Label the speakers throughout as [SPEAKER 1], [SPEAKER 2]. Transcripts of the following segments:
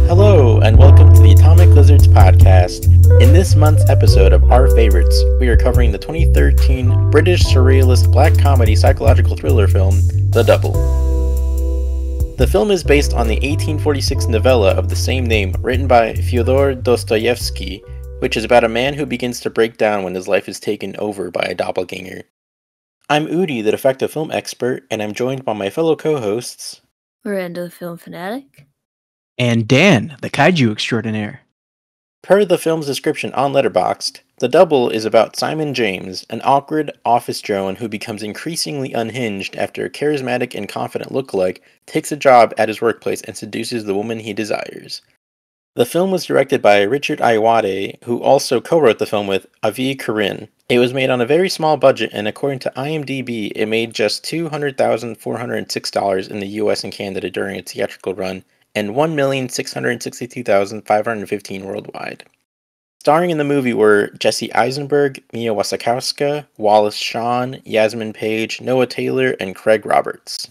[SPEAKER 1] Hello, and welcome to the Atomic Lizards podcast. In this month's episode of Our Favorites, we are covering the 2013 British surrealist black comedy psychological thriller film, The Double. The film is based on the 1846 novella of the same name written by Fyodor Dostoevsky, which is about a man who begins to break down when his life is taken over by a doppelganger. I'm Huri, the defective film expert, and I'm joined by my fellow co-hosts,
[SPEAKER 2] Myranda, the film fanatic.
[SPEAKER 3] And Dan, the kaiju extraordinaire.
[SPEAKER 1] Per the film's description on Letterboxd, The Double is about Simon James, an awkward office drone who becomes increasingly unhinged after a charismatic and confident lookalike takes a job at his workplace and seduces the woman he desires. The film was directed by Richard Ayoade, who also co-wrote the film with Avi Karin. It was made on a very small budget, and according to IMDb, it made just $200,406 in the US and Canada during its theatrical run, and $1,662,515 worldwide. Starring in the movie were Jesse Eisenberg, Mia Wasikowska, Wallace Shawn, Yasmin Page, Noah Taylor, and Craig Roberts.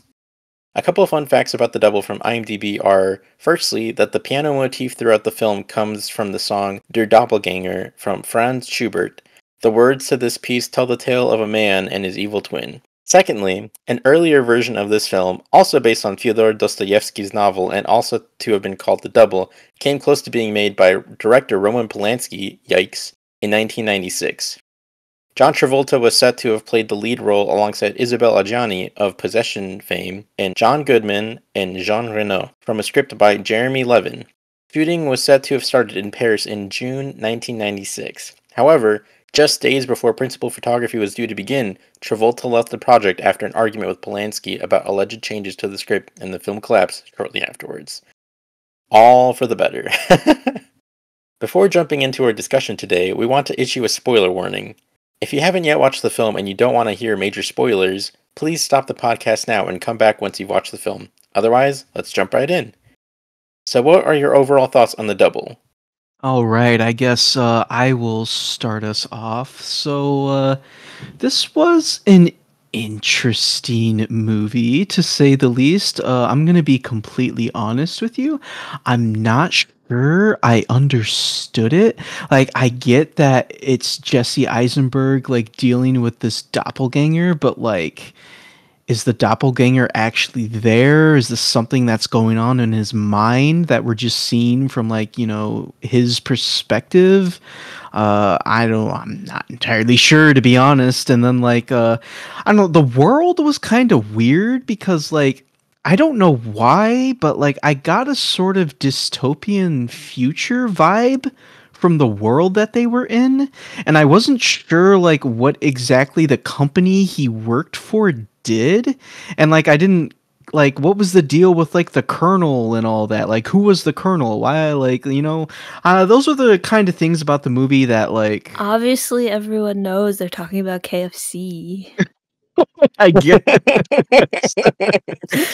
[SPEAKER 1] A couple of fun facts about The Double from IMDb are, firstly, that the piano motif throughout the film comes from the song Der Doppelganger from Franz Schubert. The words to this piece tell the tale of a man and his evil twin. Secondly, an earlier version of this film, also based on Fyodor Dostoevsky's novel and also to have been called The Double, came close to being made by director Roman Polanski, yikes, in 1996. John Travolta was set to have played the lead role alongside Isabelle Adjani of Possession fame, and John Goodman and Jean Reno, from a script by Jeremy Levin. Shooting was set to have started in Paris in June 1996. However, just days before principal photography was due to begin, Travolta left the project after an argument with Polanski about alleged changes to the script, and the film collapsed shortly afterwards. All for the better. Before jumping into our discussion today, we want to issue a spoiler warning. If you haven't yet watched the film and you don't want to hear major spoilers, please stop the podcast now and come back once you've watched the film. Otherwise, let's jump right in. So what are your overall thoughts on The Double?
[SPEAKER 3] All right, I guess I will start us off. So, this was an interesting movie, to say the least. I'm going to be completely honest with you. I'm not sure I understood it. Like, I get that it's Jesse Eisenberg, like, dealing with this doppelganger, but, like, is the doppelganger actually there? Is this something that's going on in his mind that we're just seeing from, like, you know, his perspective? I'm not entirely sure, to be honest. And then, like, I don't know, the world was kind of weird because, like, I don't know why, but, like, I got a sort of dystopian future vibe from the world that they were in, and I wasn't sure, like, what exactly the company he worked for did, and, like, I didn't, like, what was the deal with, like, the colonel and all that? Like, who was the colonel? Why, like, you know, those are the kind of things about the movie that, like,
[SPEAKER 2] Obviously, everyone knows they're talking about KFC.
[SPEAKER 3] I get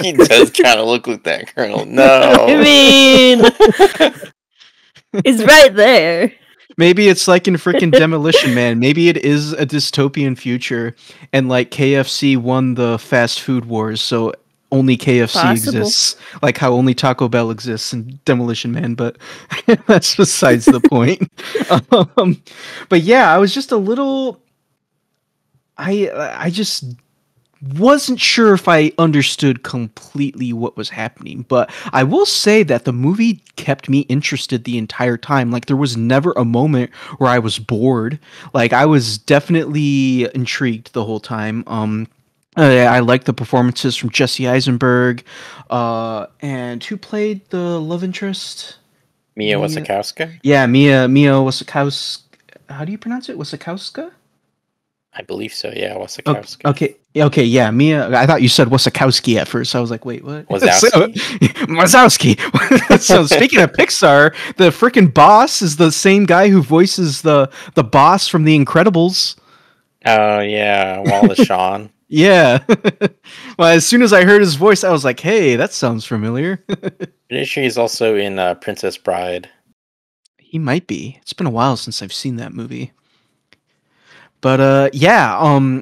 [SPEAKER 1] He does kind of look like that colonel. No.
[SPEAKER 2] I mean, it's right there.
[SPEAKER 3] Maybe it's like in freaking Demolition Man. Maybe it is a dystopian future, and, like, KFC won the fast food wars, so only KFC
[SPEAKER 2] Possible.
[SPEAKER 3] exists. Like how only Taco Bell exists in Demolition Man, but that's besides the point. But yeah, I was just a little... I just wasn't sure if I understood completely what was happening, but I will say that the movie kept me interested the entire time. Like, there was never a moment where I was bored. Like, I was definitely intrigued the whole time. I liked the performances from Jesse Eisenberg, and who played the love interest?
[SPEAKER 1] Mia Wasikowska?
[SPEAKER 3] Yeah, Mia Wasikowska. How do you pronounce it? Wasikowska?
[SPEAKER 1] I believe so, yeah, Wasikowska.
[SPEAKER 3] Okay, yeah, Mia. I thought you said Wasikowski at first. I was like, wait, what?
[SPEAKER 1] Wazowski?
[SPEAKER 3] Wazowski. So speaking of Pixar, the freaking boss is the same guy who voices the boss from The Incredibles.
[SPEAKER 1] Oh, yeah, Wallace Shawn.
[SPEAKER 3] Yeah. Well, as soon as I heard his voice, I was like, hey, that sounds familiar.
[SPEAKER 1] Pretty sure he's also in Princess Bride.
[SPEAKER 3] He might be. It's been a while since I've seen that movie. But yeah,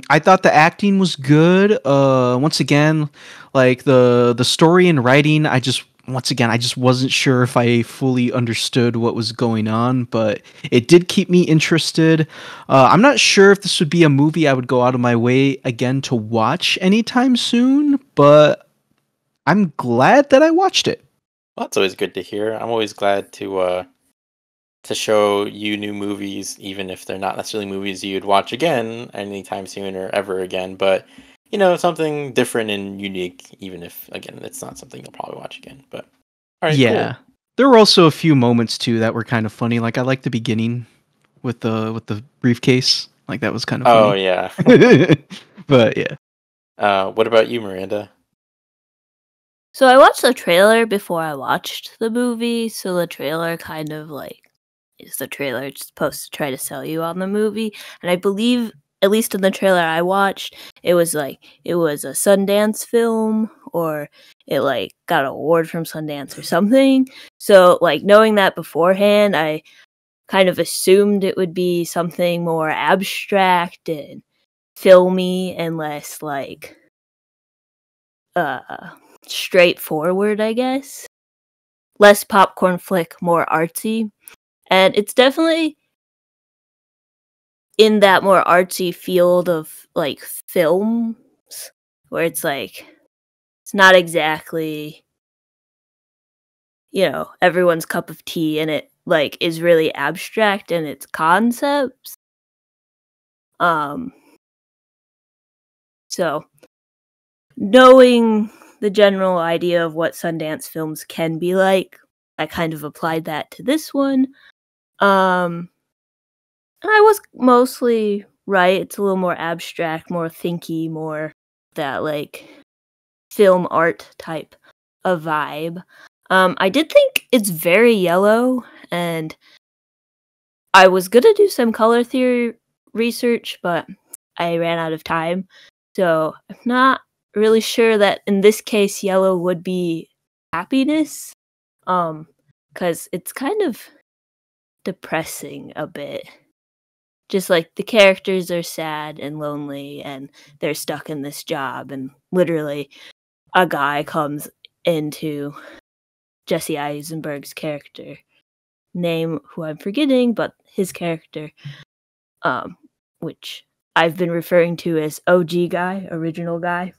[SPEAKER 3] I thought the acting was good. Once again, like the story and writing, I just once again, I just wasn't sure if I fully understood what was going on, but it did keep me interested. I'm not sure if this would be a movie I would go out of my way again to watch anytime soon, but I'm glad that I watched it.
[SPEAKER 1] Well, that's always good to hear. I'm always glad to show you new movies, even if they're not necessarily movies you'd watch again anytime soon or ever again. But something different and unique, even if again it's not something you'll probably watch again. But all right,
[SPEAKER 3] Yeah.
[SPEAKER 1] cool.
[SPEAKER 3] There were also a few moments too that were kind of funny. Like I like the beginning with the briefcase. Like that was kind of
[SPEAKER 1] Oh
[SPEAKER 3] funny.
[SPEAKER 1] yeah.
[SPEAKER 3] But yeah.
[SPEAKER 1] What about you, Miranda?
[SPEAKER 2] So I watched the trailer before I watched the movie, so the trailer kind of like is the trailer supposed to try to sell you on the movie? And I believe, at least in the trailer I watched, it was a Sundance film, or it like got an award from Sundance or something. So like knowing that beforehand, I kind of assumed it would be something more abstract and filmy and less like straightforward, I guess. Less popcorn flick, more artsy. And it's definitely in that more artsy field of like films where it's like it's not exactly everyone's cup of tea, and it like is really abstract in its concepts. So knowing the general idea of what Sundance films can be like, I kind of applied that to this one. And I was mostly right. It's a little more abstract, more thinky, more that like film art type of vibe. I did think it's very yellow, and I was gonna do some color theory research, but I ran out of time. So I'm not really sure that in this case yellow would be happiness. Because it's kind of depressing a bit. Just like the characters are sad and lonely and they're stuck in this job, and literally a guy comes into Jesse Eisenberg's character, name who I'm forgetting, but his character, which I've been referring to as OG guy, original guy.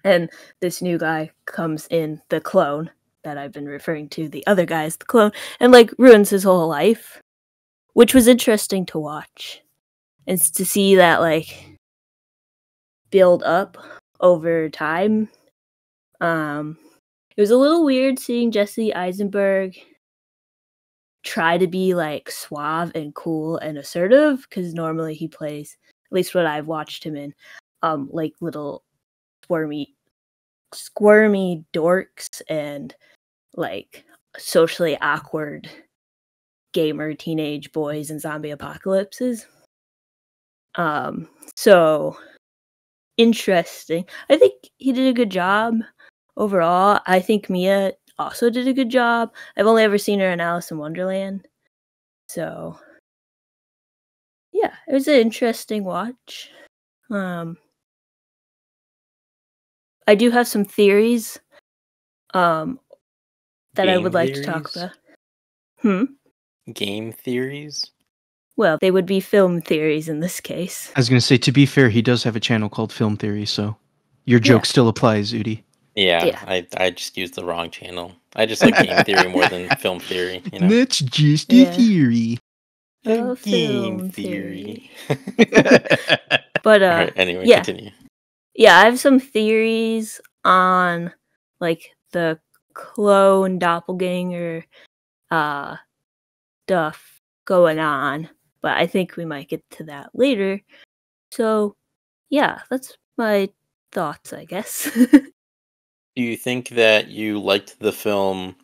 [SPEAKER 2] And this new guy comes in, the clone that I've been referring to, the other guy is the clone, and like ruins his whole life, which was interesting to watch. And to see that like build up over time. It was a little weird seeing Jesse Eisenberg try to be like suave and cool and assertive, because normally he plays, at least what I've watched him in, like little squirmy dorks and like socially awkward gamer teenage boys in zombie apocalypses. So interesting. I think he did a good job overall. I think Mia also did a good job. I've only ever seen her in Alice in Wonderland. So yeah, it was an interesting watch. I do have some theories that I would
[SPEAKER 1] Game
[SPEAKER 2] like to talk
[SPEAKER 1] theories?
[SPEAKER 2] about.
[SPEAKER 1] Game theories?
[SPEAKER 2] Well, they would be film theories in this case.
[SPEAKER 3] I was going to say, to be fair, he does have a channel called Film Theory, so your joke still applies, Udi.
[SPEAKER 1] Yeah,
[SPEAKER 2] Yeah.
[SPEAKER 1] I just used the wrong channel. I just like game theory more than film theory,
[SPEAKER 3] That's just a
[SPEAKER 2] Yeah.
[SPEAKER 3] theory.
[SPEAKER 2] Oh,
[SPEAKER 1] Game
[SPEAKER 2] film
[SPEAKER 1] theory.
[SPEAKER 2] But
[SPEAKER 1] Alright, anyway,
[SPEAKER 2] yeah.
[SPEAKER 1] continue.
[SPEAKER 2] Yeah, I have some theories on like the clone doppelganger stuff going on, but I think we might get to that later. So yeah, that's my thoughts, I guess.
[SPEAKER 1] Do you think that you liked the film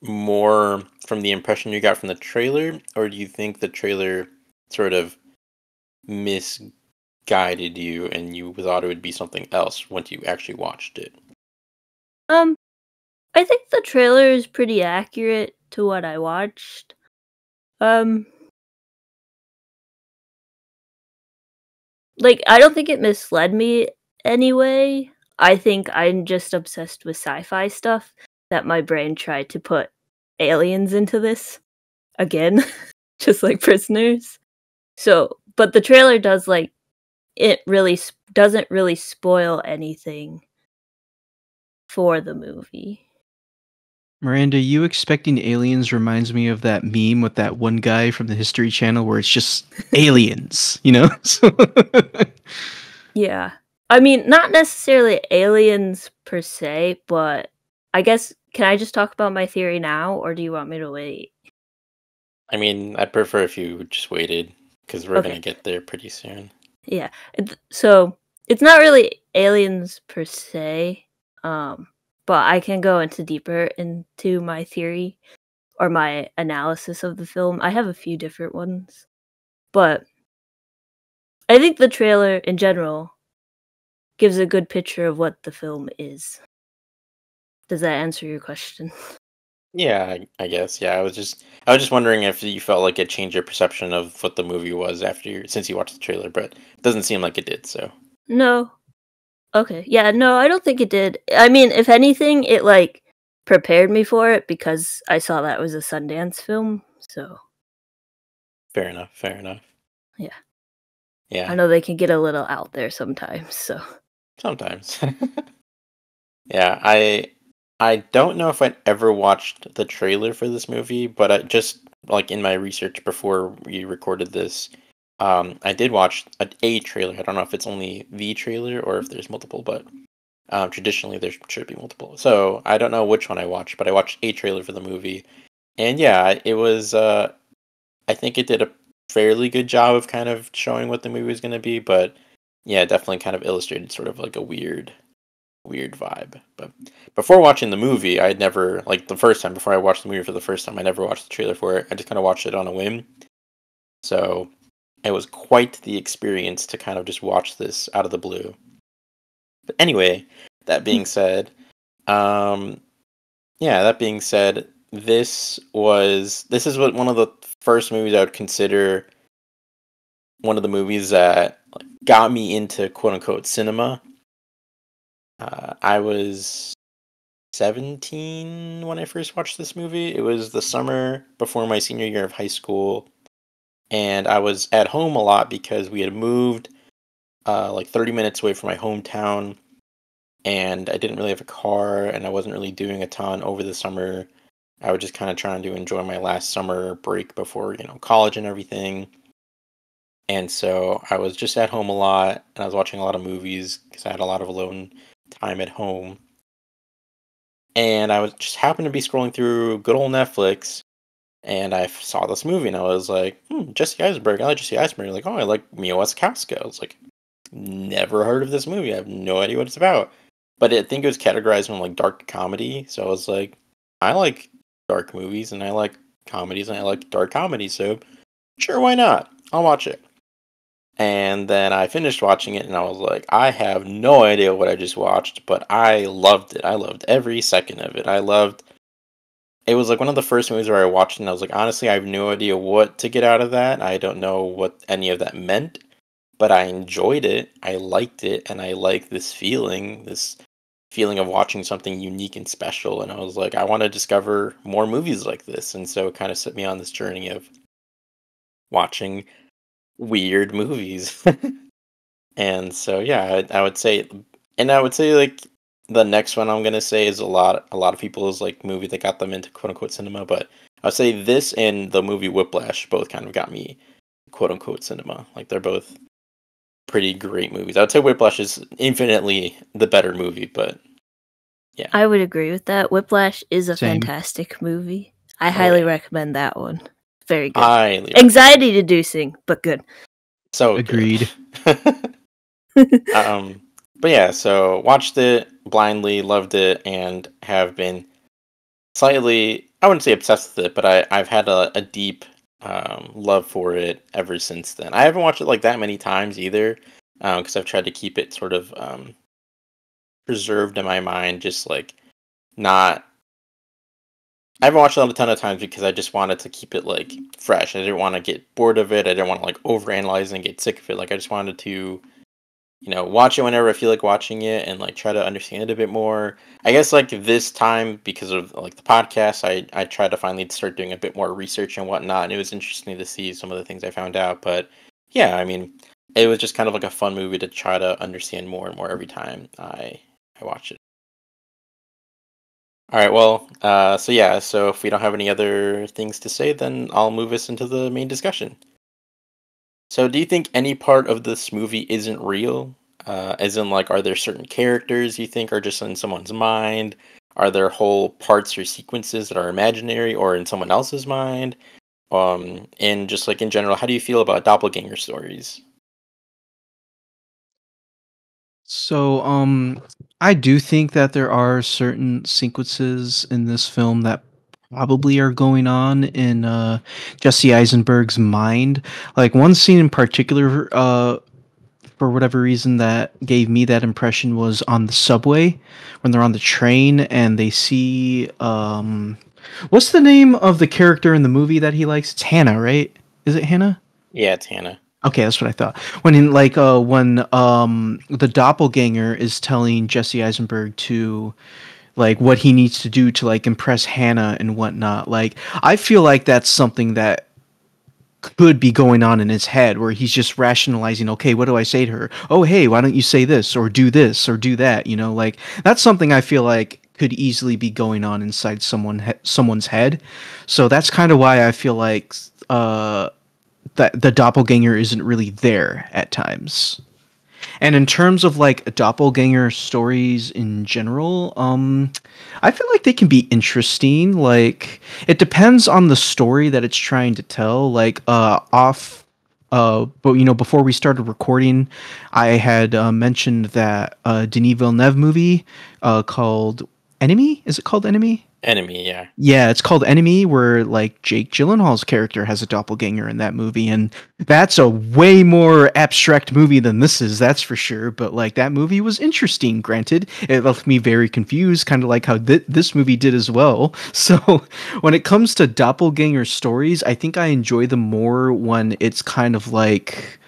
[SPEAKER 1] more from the impression you got from the trailer, or do you think the trailer sort of misguided you and you thought it would be something else once you actually watched it?
[SPEAKER 2] I think the trailer is pretty accurate to what I watched. Like, I don't think it misled me anyway. I think I'm just obsessed with sci-fi stuff that my brain tried to put aliens into this again, just like Prisoners. So, but the trailer does like it really doesn't really spoil anything for the movie.
[SPEAKER 3] Miranda, you expecting aliens reminds me of that meme with that one guy from the History Channel where it's just aliens, you know?
[SPEAKER 2] Yeah. I mean, not necessarily aliens per se, but I guess can I just talk about my theory now or do you want me to wait?
[SPEAKER 1] I mean, I'd prefer if you just waited, because we're
[SPEAKER 2] Okay.
[SPEAKER 1] gonna get there pretty soon.
[SPEAKER 2] Yeah. So it's not really aliens per se, but I can go into deeper into my theory or my analysis of the film. I have a few different ones, but I think the trailer in general gives a good picture of what the film is. Does that answer your question?
[SPEAKER 1] Yeah, I guess. Yeah, I was just wondering if you felt like it changed your perception of what the movie was since you watched the trailer, but it doesn't seem like it did. So
[SPEAKER 2] No. Okay. Yeah, no, I don't think it did. I mean, if anything, it like prepared me for it because I saw that was a Sundance film. So,
[SPEAKER 1] fair enough. Fair enough.
[SPEAKER 2] yeah. I
[SPEAKER 1] Yeah,
[SPEAKER 2] know they can get a little out there sometimes, so.
[SPEAKER 1] sometimes. Yeah, I don't know if I'd ever watched the trailer for this movie, but I just like in my research before we recorded this, I did watch a trailer. I don't know if it's only the trailer or if there's multiple, but traditionally there should be multiple. So I don't know which one I watched, but I watched a trailer for the movie, and yeah, it was. I think it did a fairly good job of kind of showing what the movie was going to be, but yeah, it definitely kind of illustrated sort of like a weird vibe. But before watching the movie, I had never like the first time before I watched the movie for the first time, I never watched the trailer for it. I just kind of watched it on a whim. So it was quite the experience to kind of just watch this out of the blue. But anyway, that being said, um yeah, that being said, this is what one of the first movies I would consider one of the movies that like, got me into quote unquote cinema. I was 17 when I first watched this movie. It was the summer before my senior year of high school, and I was at home a lot because we had moved like 30 minutes away from my hometown, and I didn't really have a car, and I wasn't really doing a ton over the summer. I was just kind of trying to enjoy my last summer break before, college and everything. And so I was just at home a lot, and I was watching a lot of movies because I had a lot of alone time at home. And I was just happened to be scrolling through good old Netflix, and I saw this movie, and I was like, Jesse Eisenberg. I like Jesse Eisenberg. Like, oh, I like Mia Wasikowska. I was like, never heard of this movie. I have no idea what it's about. But I think it was categorized in like dark comedy, so I was like, I like dark movies, and I like comedies, and I like dark comedies, so sure, why not? I'll watch it. And then I finished watching it, and I was like, I have no idea what I just watched, but I loved it. I loved every second of it. It was like one of the first movies where I watched it, and I was like, honestly, I have no idea what to get out of that. I don't know what any of that meant, but I enjoyed it. I liked it, and I like this feeling of watching something unique and special. And I was like, I want to discover more movies like this. And so it kind of set me on this journey of watching weird movies. And so yeah, I would say like the next one I'm gonna say is a lot of people's like movie that got them into quote unquote cinema, but I would say this and the movie Whiplash both kind of got me quote unquote cinema. Like they're both pretty great movies. I would say Whiplash is infinitely the better movie, but yeah.
[SPEAKER 2] I would agree with that. Whiplash is a
[SPEAKER 3] Same.
[SPEAKER 2] fantastic movie. I
[SPEAKER 1] Oh,
[SPEAKER 2] highly
[SPEAKER 1] yeah.
[SPEAKER 2] recommend that one. Very good.
[SPEAKER 1] Highly
[SPEAKER 2] Anxiety deducing, but good.
[SPEAKER 1] so
[SPEAKER 3] Agreed.
[SPEAKER 1] good. But yeah, so watched it blindly, loved it, and have been slightly, I wouldn't say obsessed with it, but I've had a deep love for it ever since then. I haven't watched it like that many times either, because I've tried to keep it sort of preserved in my mind, just like not. I haven't watched it a ton of times because I just wanted to keep it like fresh. I didn't want to get bored of it. I didn't want to like overanalyze and get sick of it. Like I just wanted to watch it whenever I feel like watching it and like try to understand it a bit more. I guess like this time because of like the podcast, I tried to finally start doing a bit more research and whatnot, and it was interesting to see some of the things I found out. But yeah, I mean, it was just kind of like a fun movie to try to understand more and more every time I watch it. All right, well, so yeah, so if we don't have any other things to say, then I'll move us into the main discussion. So, do you think any part of this movie isn't real? As in, like, are there certain characters you think are just in someone's mind? Are there whole parts or sequences that are imaginary or in someone else's mind? And just like in general, how do you feel about doppelganger stories?
[SPEAKER 3] So, I do think that there are certain sequences in this film that probably are going on in Jesse Eisenberg's mind. Like one scene in particular, for whatever reason, that gave me that impression was on the subway when they're on the train and they see what's the name of the character in the movie that he likes? It's Hannah, right? Is it Hannah?
[SPEAKER 1] Yeah, it's Hannah.
[SPEAKER 3] Okay, that's what I thought. When the doppelganger is telling Jesse Eisenberg to like what he needs to do to like impress Hannah and whatnot. Like I feel like that's something that could be going on in his head where he's just rationalizing, okay, what do I say to her? Oh, hey, why don't you say this or do that? Like that's something I feel like could easily be going on inside someone's head. So that's kind of why I feel like that the doppelganger isn't really there at times. And in terms of like doppelganger stories in general, I feel like they can be interesting. Like it depends on the story that it's trying to tell. Like but before we started recording, I had mentioned that Denis Villeneuve movie called Enemy. Is it called Enemy?
[SPEAKER 1] Enemy, yeah.
[SPEAKER 3] Yeah, it's called Enemy, where like Jake Gyllenhaal's character has a doppelganger in that movie, and that's a way more abstract movie than this is, that's for sure. But like that movie was interesting. Granted, it left me very confused, kind of like how this movie did as well. So when it comes to doppelganger stories, I think I enjoy them more when it's kind of like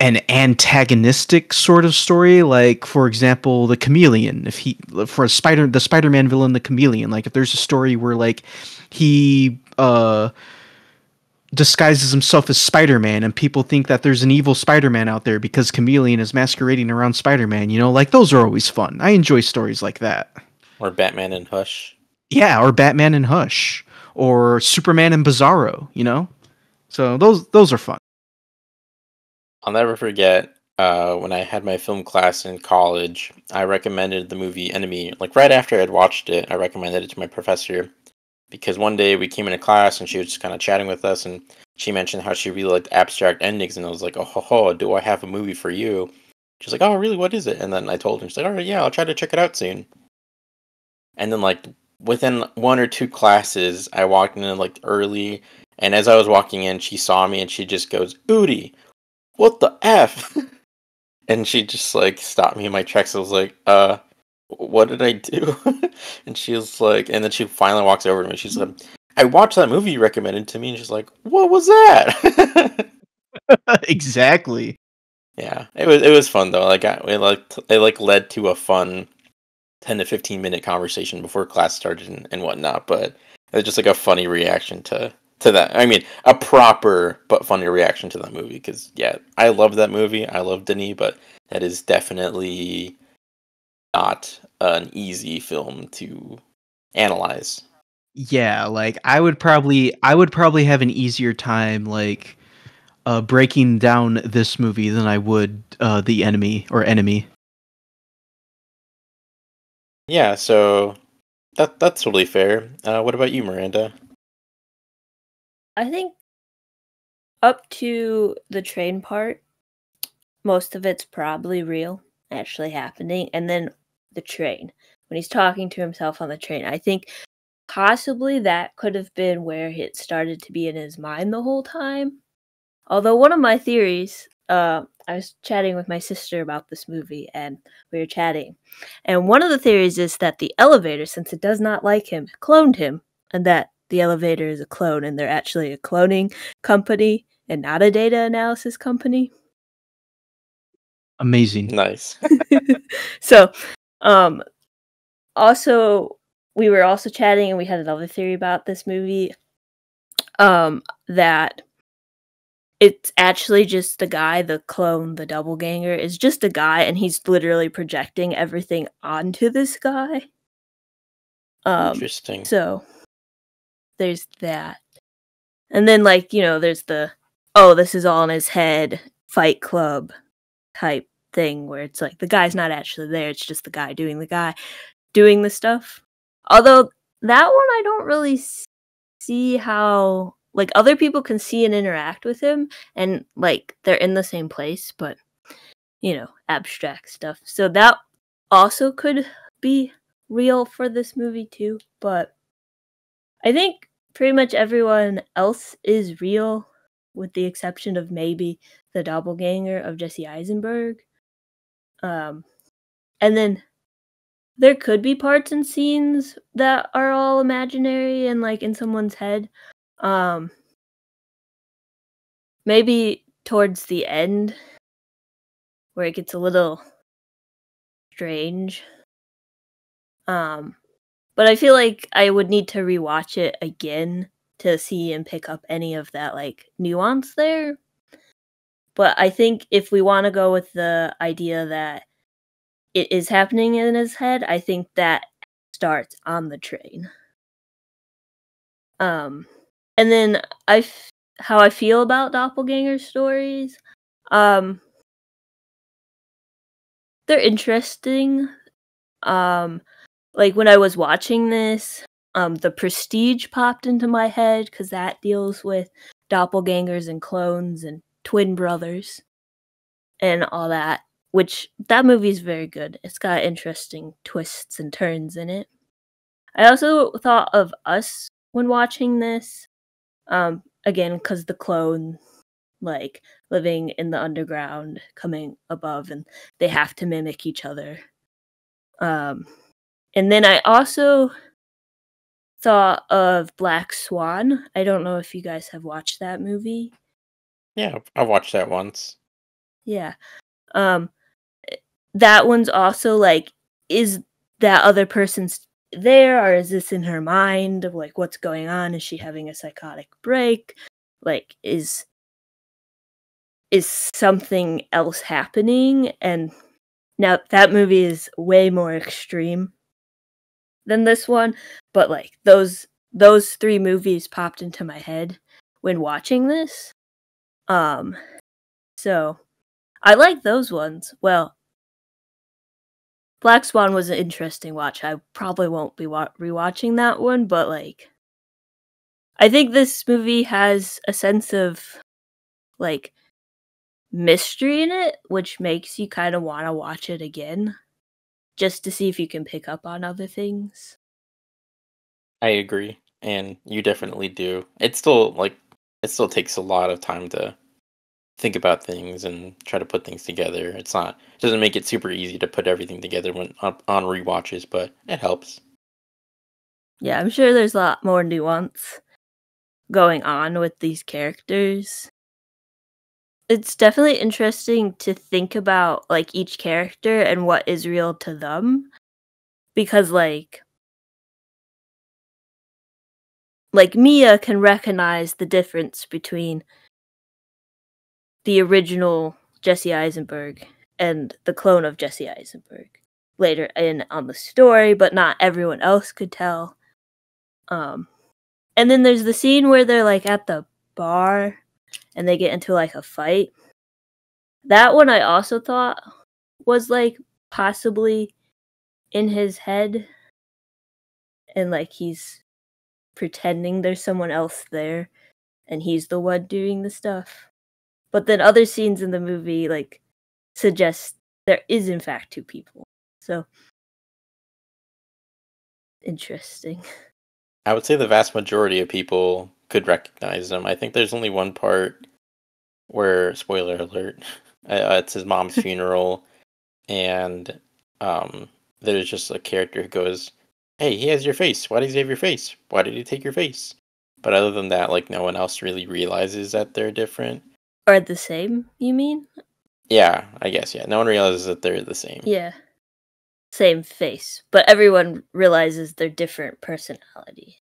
[SPEAKER 3] an antagonistic sort of story, like for example the chameleon. If he for a the Spider-Man villain, the chameleon, like if there's a story where like he disguises himself as Spider-Man and people think that there's an evil Spider-Man out there because chameleon is masquerading around Spider-Man, like those are always fun. I enjoy stories like that.
[SPEAKER 1] Or Batman and Hush.
[SPEAKER 3] Yeah, or Batman and Hush, or Superman and Bizarro. So those are fun.
[SPEAKER 1] I'll never forget when I had my film class in college, I recommended the movie Enemy. Like right after I'd watched it, I recommended it to my professor because one day we came into class and she was just kind of chatting with us and she mentioned how she really liked abstract endings and I was like, oh, do I have a movie for you? She's like, oh, really? What is it? And then I told her, she's like, all right, yeah, I'll try to check it out soon. And then like within one or two classes, I walked in like early and as I was walking in, she saw me and she just goes, Udi, what the F? And she just like stopped me in my tracks. I was like, what did I do? And she was like, and then she finally walks over to me. She's like, I watched that movie you recommended to me. And she's like, what was that?
[SPEAKER 3] Exactly.
[SPEAKER 1] Yeah, it was fun though. Like it led to a fun 10 to 15 minute conversation before class started and whatnot. But it was just like a funny reaction to that. I mean, a proper but funny reaction to that movie. Because yeah, I love that movie. I love Denis, but that is definitely not an easy film to analyze.
[SPEAKER 3] Yeah, like I would probably have an easier time like breaking down this movie than I would The Enemy or Enemy.
[SPEAKER 1] Yeah, so that's totally fair. What about you, Miranda?
[SPEAKER 2] I think up to the train part, most of it's probably real, actually happening. And then the train, when he's talking to himself on the train, I think possibly that could have been where it started to be in his mind the whole time. Although one of my theories, I was chatting with my sister about this movie, and we were chatting, and one of the theories is that the elevator, since it does not like him, cloned him, and that the elevator is a clone, and they're actually a cloning company and not a data analysis company.
[SPEAKER 3] Amazing.
[SPEAKER 1] Nice.
[SPEAKER 2] So, um, also, we were also chatting and we had another theory about this movie, that it's actually just the guy, the clone, the doppelganger is just a guy, and he's literally projecting everything onto this guy.
[SPEAKER 1] Interesting.
[SPEAKER 2] So there's that. And then, like, there's the, oh, this is all in his head, Fight Club type thing where it's like the guy's not actually there, it's just the guy doing the stuff. Although that one I don't really see how, like, other people can see and interact with him and like they're in the same place, but abstract stuff. So that also could be real for this movie too, but I think pretty much everyone else is real with the exception of maybe the doppelganger of Jesse Eisenberg. And then there could be parts and scenes that are all imaginary and like in someone's head. Maybe towards the end where it gets a little strange. But I feel like I would need to rewatch it again to see and pick up any of that like nuance there. But I think if we want to go with the idea that it is happening in his head, I think that starts on the train. And then how I feel about doppelganger stories. They're interesting. Like when I was watching this, The Prestige popped into my head because that deals with doppelgangers and clones and twin brothers and all that. Which that movie is very good. It's got interesting twists and turns in it. I also thought of Us when watching this. Again, because the clone, like, living in the underground, coming above, and they have to mimic each other. And then I also thought of Black Swan. I don't know if you guys have watched that movie.
[SPEAKER 1] Yeah, I watched that once.
[SPEAKER 2] Yeah. That one's also like, is that other person's there, or is this in her mind of like what's going on? Is she having a psychotic break? Like, is something else happening? And now that movie is way more extreme than this one, but like those three movies popped into my head when watching this. So I like those ones. Well, Black Swan was an interesting watch. I probably won't be rewatching that one, but like I think this movie has a sense of like mystery in it, which makes you kind of want to watch it again just to see if you can pick up on other things.
[SPEAKER 1] I agree, and you definitely do. It still takes a lot of time to think about things and try to put things together. It doesn't make it super easy to put everything together when on rewatches, but it helps.
[SPEAKER 2] Yeah, I'm sure there's a lot more nuance going on with these characters. It's definitely interesting to think about like each character and what is real to them, because like Mia can recognize the difference between the original Jesse Eisenberg and the clone of Jesse Eisenberg later in on the story, but not everyone else could tell. And then there's the scene where they're like at the bar and they get into like a fight. That one I also thought was like possibly in his head, and like he's pretending there's someone else there and he's the one doing the stuff. But then other scenes in the movie like suggest there is in fact two people. So interesting.
[SPEAKER 1] I would say the vast majority of people could recognize them. I think there's only one part where, spoiler alert, it's his mom's funeral, and there's just a character who goes, "Hey, he has your face. Why does he have your face? Why did he take your face?" But other than that, like, no one else really realizes that they're different.
[SPEAKER 2] Or the same, you mean?
[SPEAKER 1] Yeah, I guess, yeah. No one realizes that they're the same.
[SPEAKER 2] Yeah. Same face, but everyone realizes their different personality.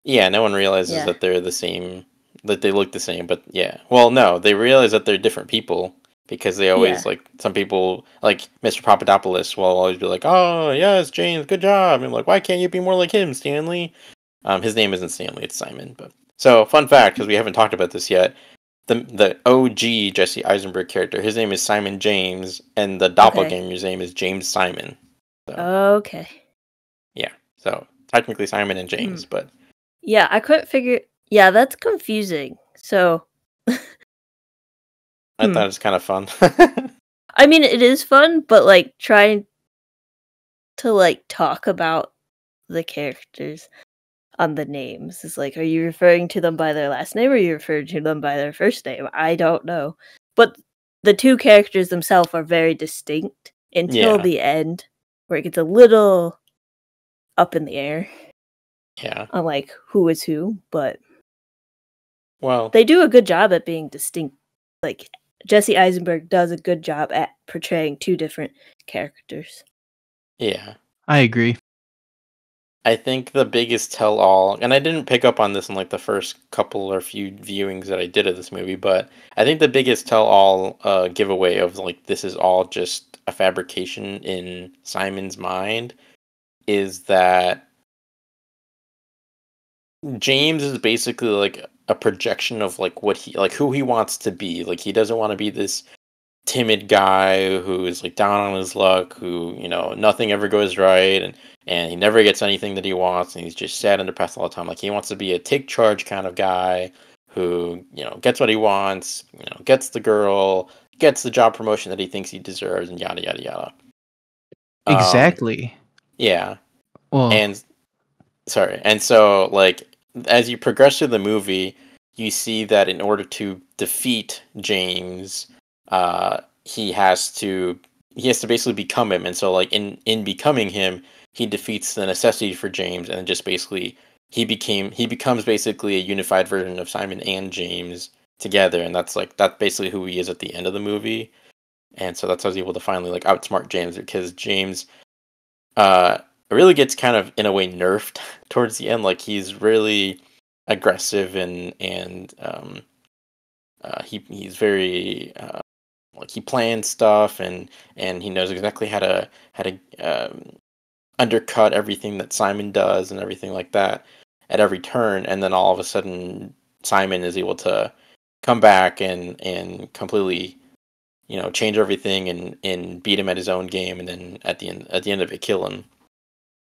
[SPEAKER 1] Yeah, no one realizes that they're the same, that they look the same, but yeah. Well, no, they realize that they're different people because they always,
[SPEAKER 2] Yeah.
[SPEAKER 1] like, some people, like Mr. Papadopoulos will always be like, oh, yes, James, good job. And I'm like, why can't you be more like him, Stanley? His name isn't Stanley, it's Simon. But so, fun fact, because we haven't talked about this yet, the OG Jesse Eisenberg character, his name is Simon James, and the doppelganger's name is James Simon. So,
[SPEAKER 2] Okay.
[SPEAKER 1] yeah, so technically Simon and James, but
[SPEAKER 2] Yeah, I couldn't figure. Yeah, that's confusing. So,
[SPEAKER 1] I thought it was kind of fun.
[SPEAKER 2] I mean, it is fun, but like trying to like talk about the characters on the names is like, are you referring to them by their last name or are you referring to them by their first name? I don't know. But the two characters themselves are very distinct until
[SPEAKER 1] Yeah.
[SPEAKER 2] the end, where it gets a little up in the air
[SPEAKER 1] Yeah.
[SPEAKER 2] on like who is who, but
[SPEAKER 1] Well,
[SPEAKER 2] they do a good job at being distinct. Like Jesse Eisenberg does a good job at portraying two different characters.
[SPEAKER 1] yeah.
[SPEAKER 3] I agree.
[SPEAKER 1] I think the biggest tell-all, and I didn't pick up on this in like the first couple or few viewings that I did of this movie, but I think the biggest tell-all giveaway of like this is all just a fabrication in Simon's mind is that James is basically like a projection of like what he like who he wants to be. Like he doesn't want to be this timid guy who is like down on his luck, who, you know, nothing ever goes right, and he never gets anything that he wants, and he's just sad and depressed all the time. Like he wants to be a take charge kind of guy who, you know, gets what he wants, you know, gets the girl, gets the job promotion that he thinks he deserves, and yada yada yada.
[SPEAKER 3] Exactly.
[SPEAKER 1] Yeah.
[SPEAKER 3] Well,
[SPEAKER 1] And sorry. And so like as you progress through the movie, you see that in order to defeat James, he has to basically become him. And so like in becoming him, he defeats the necessity for James, and just basically he becomes basically a unified version of Simon and James together, and that's basically who he is at the end of the movie. And so that's how he's able to finally like outsmart James, because James uh really gets kind of in a way nerfed towards the end. Like he's really aggressive, and he's very like he plans stuff, and he knows exactly how to undercut everything that Simon does and everything like that at every turn. And then all of a sudden Simon is able to come back and completely, you know, change everything and beat him at his own game, and then at the end of it kill him.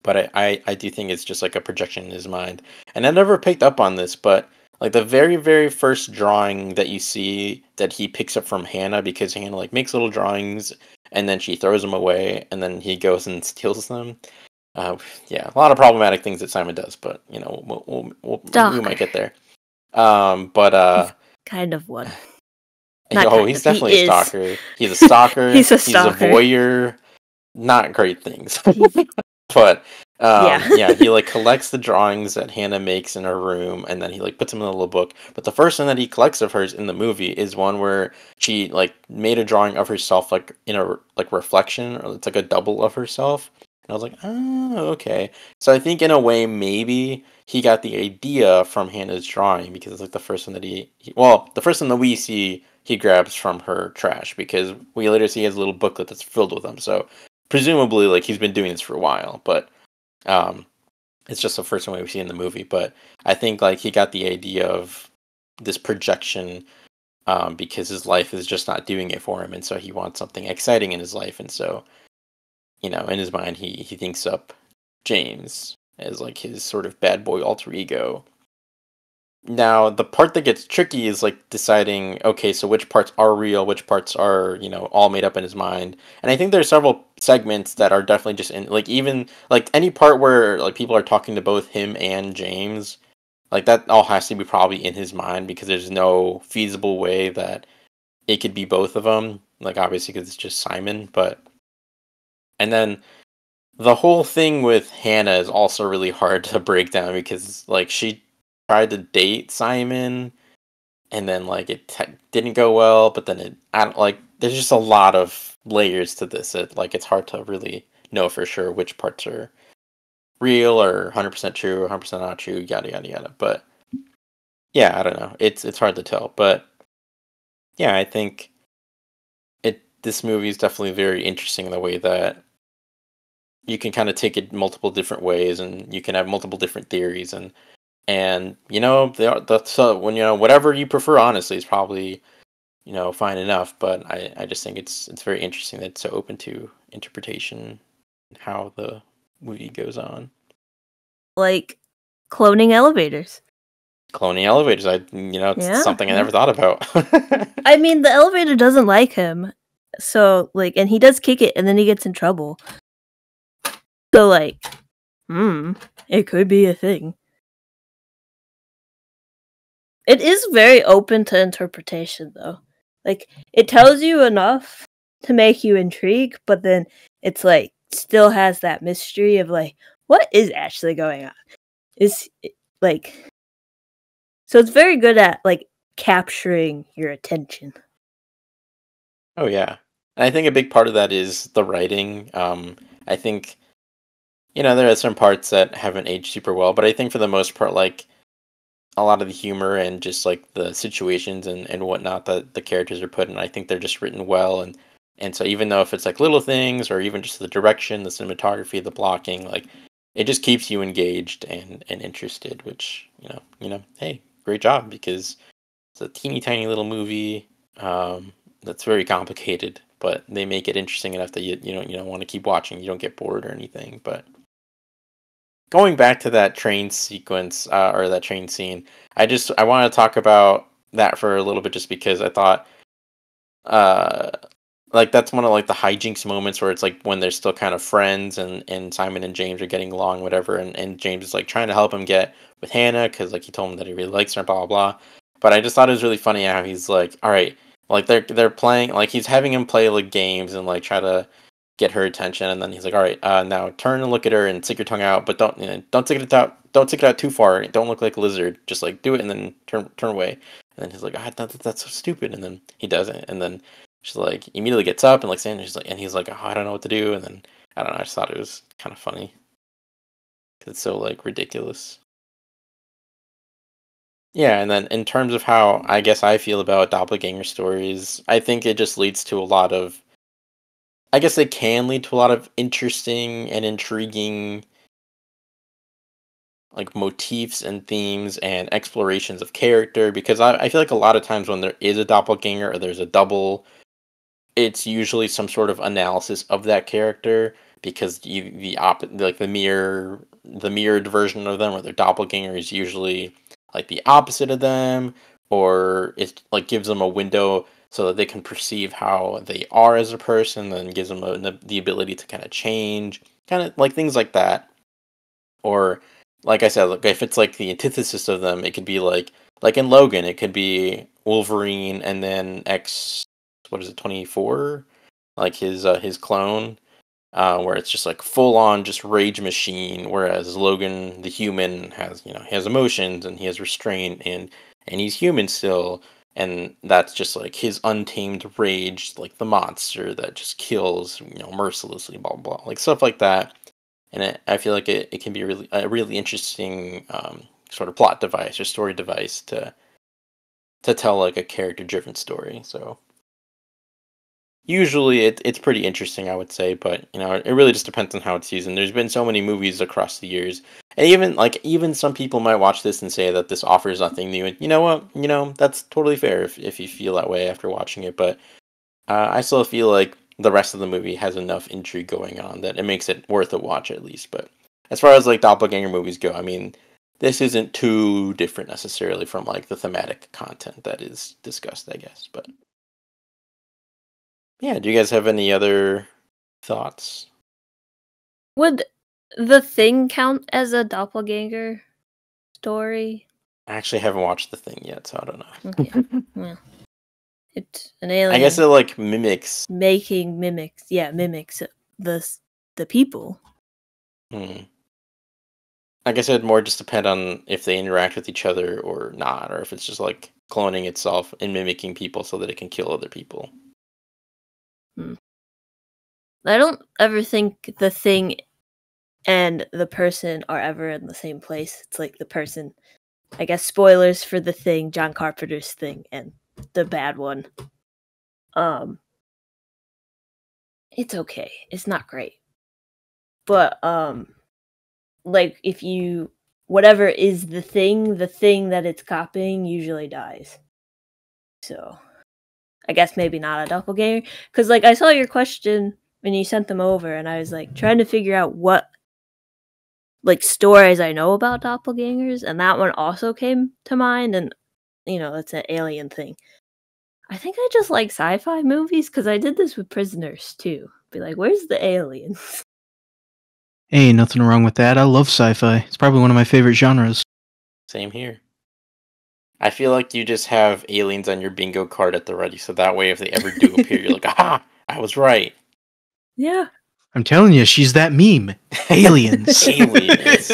[SPEAKER 1] But I do think it's just like a projection in his mind. And I never picked up on this, but like the very, very first drawing that you see that he picks up from Hannah, because Hannah like makes little drawings and then she throws them away and then he goes and steals them. Yeah, a lot of problematic things that Simon does, but you know, we might get there. But
[SPEAKER 2] kind of one.
[SPEAKER 1] he's definitely a stalker. He's a stalker.
[SPEAKER 2] He's a
[SPEAKER 1] stalker. He's a voyeur. Not great things. But yeah, he like collects the drawings that Hannah makes in her room, and then he like puts them in a little book. But the first one that he collects of hers in the movie is one where she like made a drawing of herself like in a like reflection, or it's like a double of herself. And I was like, oh, okay. So I think in a way maybe he got the idea from Hannah's drawing, because it's like the first one that the first one that we see he grabs from her trash, because we later see he has a little booklet that's filled with them. So presumably like he's been doing this for a while, but it's just the first one we see in the movie. But I think like he got the idea of this projection because his life is just not doing it for him, and so he wants something exciting in his life. And so, you know, in his mind he thinks up James as like his sort of bad boy alter ego. Now, the part that gets tricky is like deciding, okay, so which parts are real, which parts are, you know, all made up in his mind. And I think there's several segments that are definitely just in, like, even like any part where like people are talking to both him and James, like that all has to be probably in his mind, because there's no feasible way that it could be both of them. Like obviously because it's just Simon, but and then the whole thing with Hannah is also really hard to break down, because like she tried to date Simon, and then like it didn't go well, but then I don't like there's just a lot of layers to this. It's hard to really know for sure which parts are real or 100% true or 100% not true, yada yada yada. But yeah, I don't know. It's hard to tell, but yeah, I think this movie is definitely very interesting in the way that you can kind of take it multiple different ways, and you can have multiple different theories, and that's when whatever you prefer. Honestly, is probably fine enough. But I just think it's very interesting that it's so open to interpretation and how the movie goes on.
[SPEAKER 2] Like cloning elevators.
[SPEAKER 1] Cloning elevators, it's
[SPEAKER 2] Yeah,
[SPEAKER 1] something I
[SPEAKER 2] yeah.
[SPEAKER 1] never thought about.
[SPEAKER 2] I mean, the elevator doesn't like him, so and he does kick it, and then he gets in trouble. So it could be a thing. It is very open to interpretation, though. It tells you enough to make you intrigued, but then it's still has that mystery of what is actually going on? So it's very good at capturing your attention.
[SPEAKER 1] Oh yeah, and I think a big part of that is the writing. I think there are some parts that haven't aged super well, but I think for the most part, a lot of the humor and just the situations and whatnot that the characters are put in, I think they're just written well, and so even though if it's little things or even just the direction, the cinematography, the blocking, it just keeps you engaged and interested, which hey, great job, because it's a teeny tiny little movie that's very complicated, but they make it interesting enough that you don't want to keep watching, you don't get bored or anything. But going back to that train sequence or that train scene, I want to talk about that for a little bit, just because I thought uh that's one of the hijinks moments where it's when they're still kind of friends, and Simon and James are getting along, whatever, and James is trying to help him get with Hannah because he told him that he really likes her, blah blah blah. But I just thought it was really funny how he's all right, they're playing, he's having him play games and try to get her attention, and then he's all right, now turn and look at her and stick your tongue out, but don't stick it out, too far, don't look like a lizard, just do it and then turn away. And then he's that's so stupid, and then he does it, and then she's immediately gets up and standing, and he's oh, I don't know what to do, and then I don't know, I just thought it was kind of funny because it's so ridiculous. Yeah, and then in terms of how I guess I feel about doppelganger stories, I think it just leads to a lot of, I guess they can lead to a lot of interesting and intriguing motifs and themes and explorations of character, because I feel a lot of times when there is a doppelganger or there's a double, it's usually some sort of analysis of that character, because the mirrored version of them, or their doppelganger, is usually the opposite of them, or it gives them a window so that they can perceive how they are as a person, then gives them the ability to kind of change, kind of things like that. Or like I said, if it's the antithesis of them, it could be like in Logan, it could be Wolverine and then what is it, 24, his clone, where it's just full on just rage machine, whereas Logan the human has he has emotions and he has restraint, and he's human still, and that's just his untamed rage, the monster that just kills mercilessly, blah blah blah, stuff like that. And I feel it can be a really interesting sort of plot device or story device to tell a character driven story. So usually it's pretty interesting, I would say, but it really just depends on how it's used. And there's been so many movies across the years, and even some people might watch this and say that this offers nothing new. And you know what, that's totally fair if you feel that way after watching it. But I still feel the rest of the movie has enough intrigue going on that it makes it worth a watch, at least. But as far as doppelganger movies go, I mean, this isn't too different necessarily from the thematic content that is discussed, I guess. But yeah, do you guys have any other thoughts?
[SPEAKER 2] Would The Thing count as a doppelganger story?
[SPEAKER 1] I actually haven't watched The Thing yet, so I don't know.
[SPEAKER 2] Okay. Well, it's an alien.
[SPEAKER 1] I guess it mimics.
[SPEAKER 2] Mimics the people.
[SPEAKER 1] I guess it would more just depend on if they interact with each other or not, or if it's just cloning itself and mimicking people so that it can kill other people.
[SPEAKER 2] I don't ever think the thing and the person are ever in the same place. It's like the person, I guess, spoilers for the thing, John Carpenter's thing, and the bad one. It's okay. It's not great. But like if you whatever is the thing that it's copying usually dies. So I guess maybe not a doppelganger. Because like I saw your question when you sent them over, and I was like trying to figure out what like stories I know about doppelgangers, and that one also came to mind, and it's an alien thing. I think I just like sci-fi movies because I did this with Prisoners too. Be like, where's the aliens?
[SPEAKER 3] Hey, nothing wrong with that. I love sci-fi. It's probably one of my favorite genres.
[SPEAKER 1] Same here. I feel like you just have aliens on your bingo card at the ready, so that way if they ever do appear, you're like, aha, I was right.
[SPEAKER 2] Yeah.
[SPEAKER 3] I'm telling you, she's that meme. Aliens.
[SPEAKER 1] Aliens.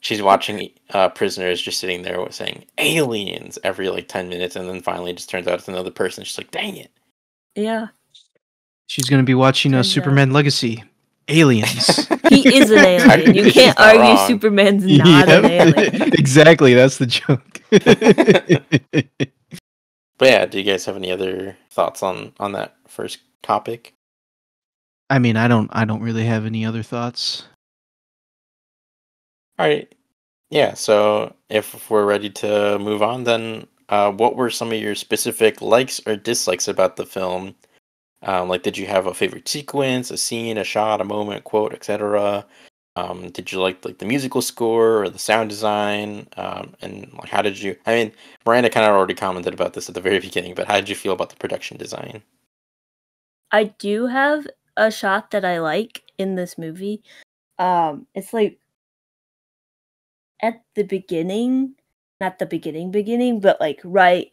[SPEAKER 1] She's watching Prisoners, just sitting there saying aliens every like 10 minutes, and then finally it just turns out it's another person. She's like, dang it.
[SPEAKER 2] Yeah.
[SPEAKER 3] She's going to be watching Superman Legacy. Aliens.
[SPEAKER 2] He is an alien. You can't argue wrong. Superman's not an alien.
[SPEAKER 3] Exactly, that's the joke.
[SPEAKER 1] But yeah, do you guys have any other thoughts on that first topic?
[SPEAKER 3] I mean, I don't really have any other thoughts.
[SPEAKER 1] All right. Yeah, so if we're ready to move on, then what were some of your specific likes or dislikes about the film? Like, did you have a favorite sequence, a scene, a shot, a moment, quote, etc.? Did you like the musical score or the sound design? And like, how did you? I mean, Myranda kind of already commented about this at the very beginning, but how did you feel about the production design?
[SPEAKER 2] I do have a shot that I like in this movie. It's like at the beginning, not the beginning, but like right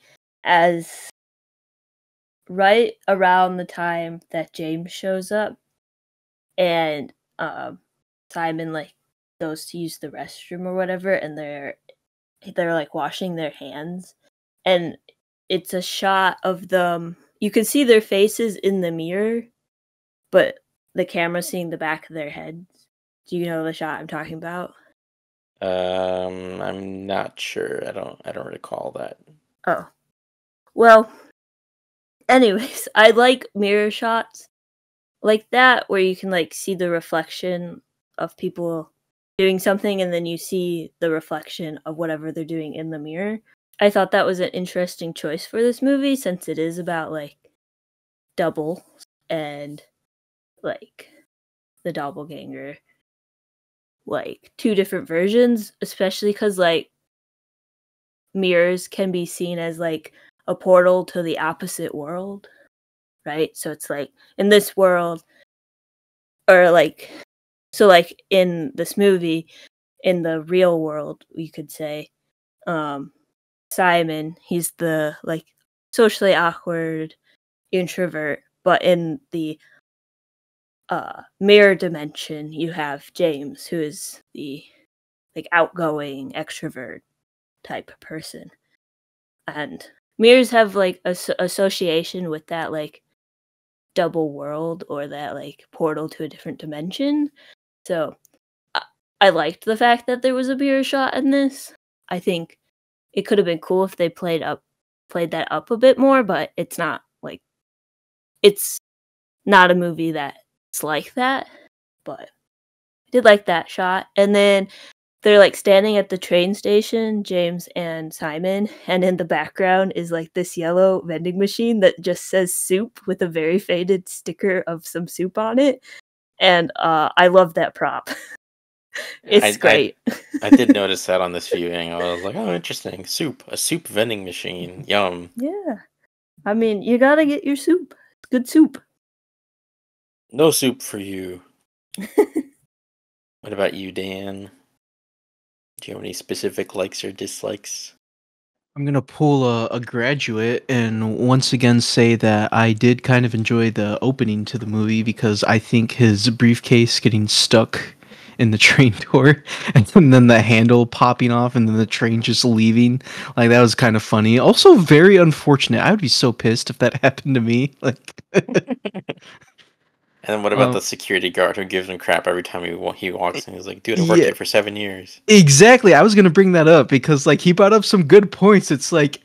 [SPEAKER 2] around the time that James shows up, and Simon like goes to use the restroom or whatever, and they're like washing their hands, and it's a shot of them. You can see their faces in the mirror, but the camera's seeing the back of their heads. Do you know the shot I'm talking about?
[SPEAKER 1] I'm not sure. I don't recall that.
[SPEAKER 2] Oh. Well, anyways, I like mirror shots like that where you can like see the reflection of people doing something, and then you see the reflection of whatever they're doing in the mirror. I thought that was an interesting choice for this movie, since it is about like double and like the doppelganger, like two different versions, especially because like mirrors can be seen as like a portal to the opposite world, right? So it's like in this world, or like, so like in this movie, in the real world, you could say, Simon, he's the like socially awkward introvert, but in the mirror dimension, you have James, who is the like outgoing extrovert type person. And mirrors have like association with that like double world, or that like portal to a different dimension. So I liked the fact that there was a mirror shot in this. I think it could have been cool if they played that up a bit more, but it's not a movie that's like that. But I did like that shot. And then they're like standing at the train station, James and Simon, and in the background is like this yellow vending machine that just says soup with a very faded sticker of some soup on it. And I love that prop. It's great.
[SPEAKER 1] I did notice that on this viewing. I was like, oh, interesting. A soup vending machine. Yum.
[SPEAKER 2] Yeah. I mean, you gotta get your soup. It's good soup.
[SPEAKER 1] No soup for you. What about you, Dan? Do you have any specific likes or dislikes?
[SPEAKER 3] I'm going to pull a graduate and once again say that I did kind of enjoy the opening to the movie, because I think his briefcase getting stuck in the train door, and then the handle popping off, and then the train just leaving. Like that was kind of funny. Also, very unfortunate. I would be so pissed if that happened to me. Like,
[SPEAKER 1] And what about the security guard who gives him crap every time he walks in? He's like, dude, I worked here for 7 years.
[SPEAKER 3] Exactly. I was gonna bring that up because like he brought up some good points. It's like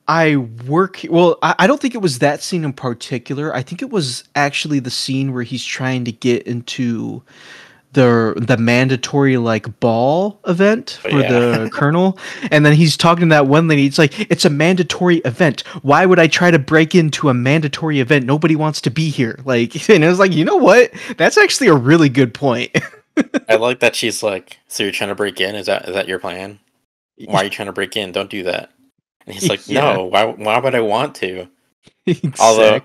[SPEAKER 3] I work. Well, I don't think it was that scene in particular. I think it was actually the scene where he's trying to get into the mandatory like ball event for the colonel, and then he's talking to that one lady. It's like, it's a mandatory event. Why would I try to break into a mandatory event? Nobody wants to be here. Like, and it was like, you know what? That's actually a really good point.
[SPEAKER 1] I like that she's like, so you're trying to break in? Is that your plan? Why are you trying to break in? Don't do that. And he's like, no, why would I want to?
[SPEAKER 3] Exactly.
[SPEAKER 1] Although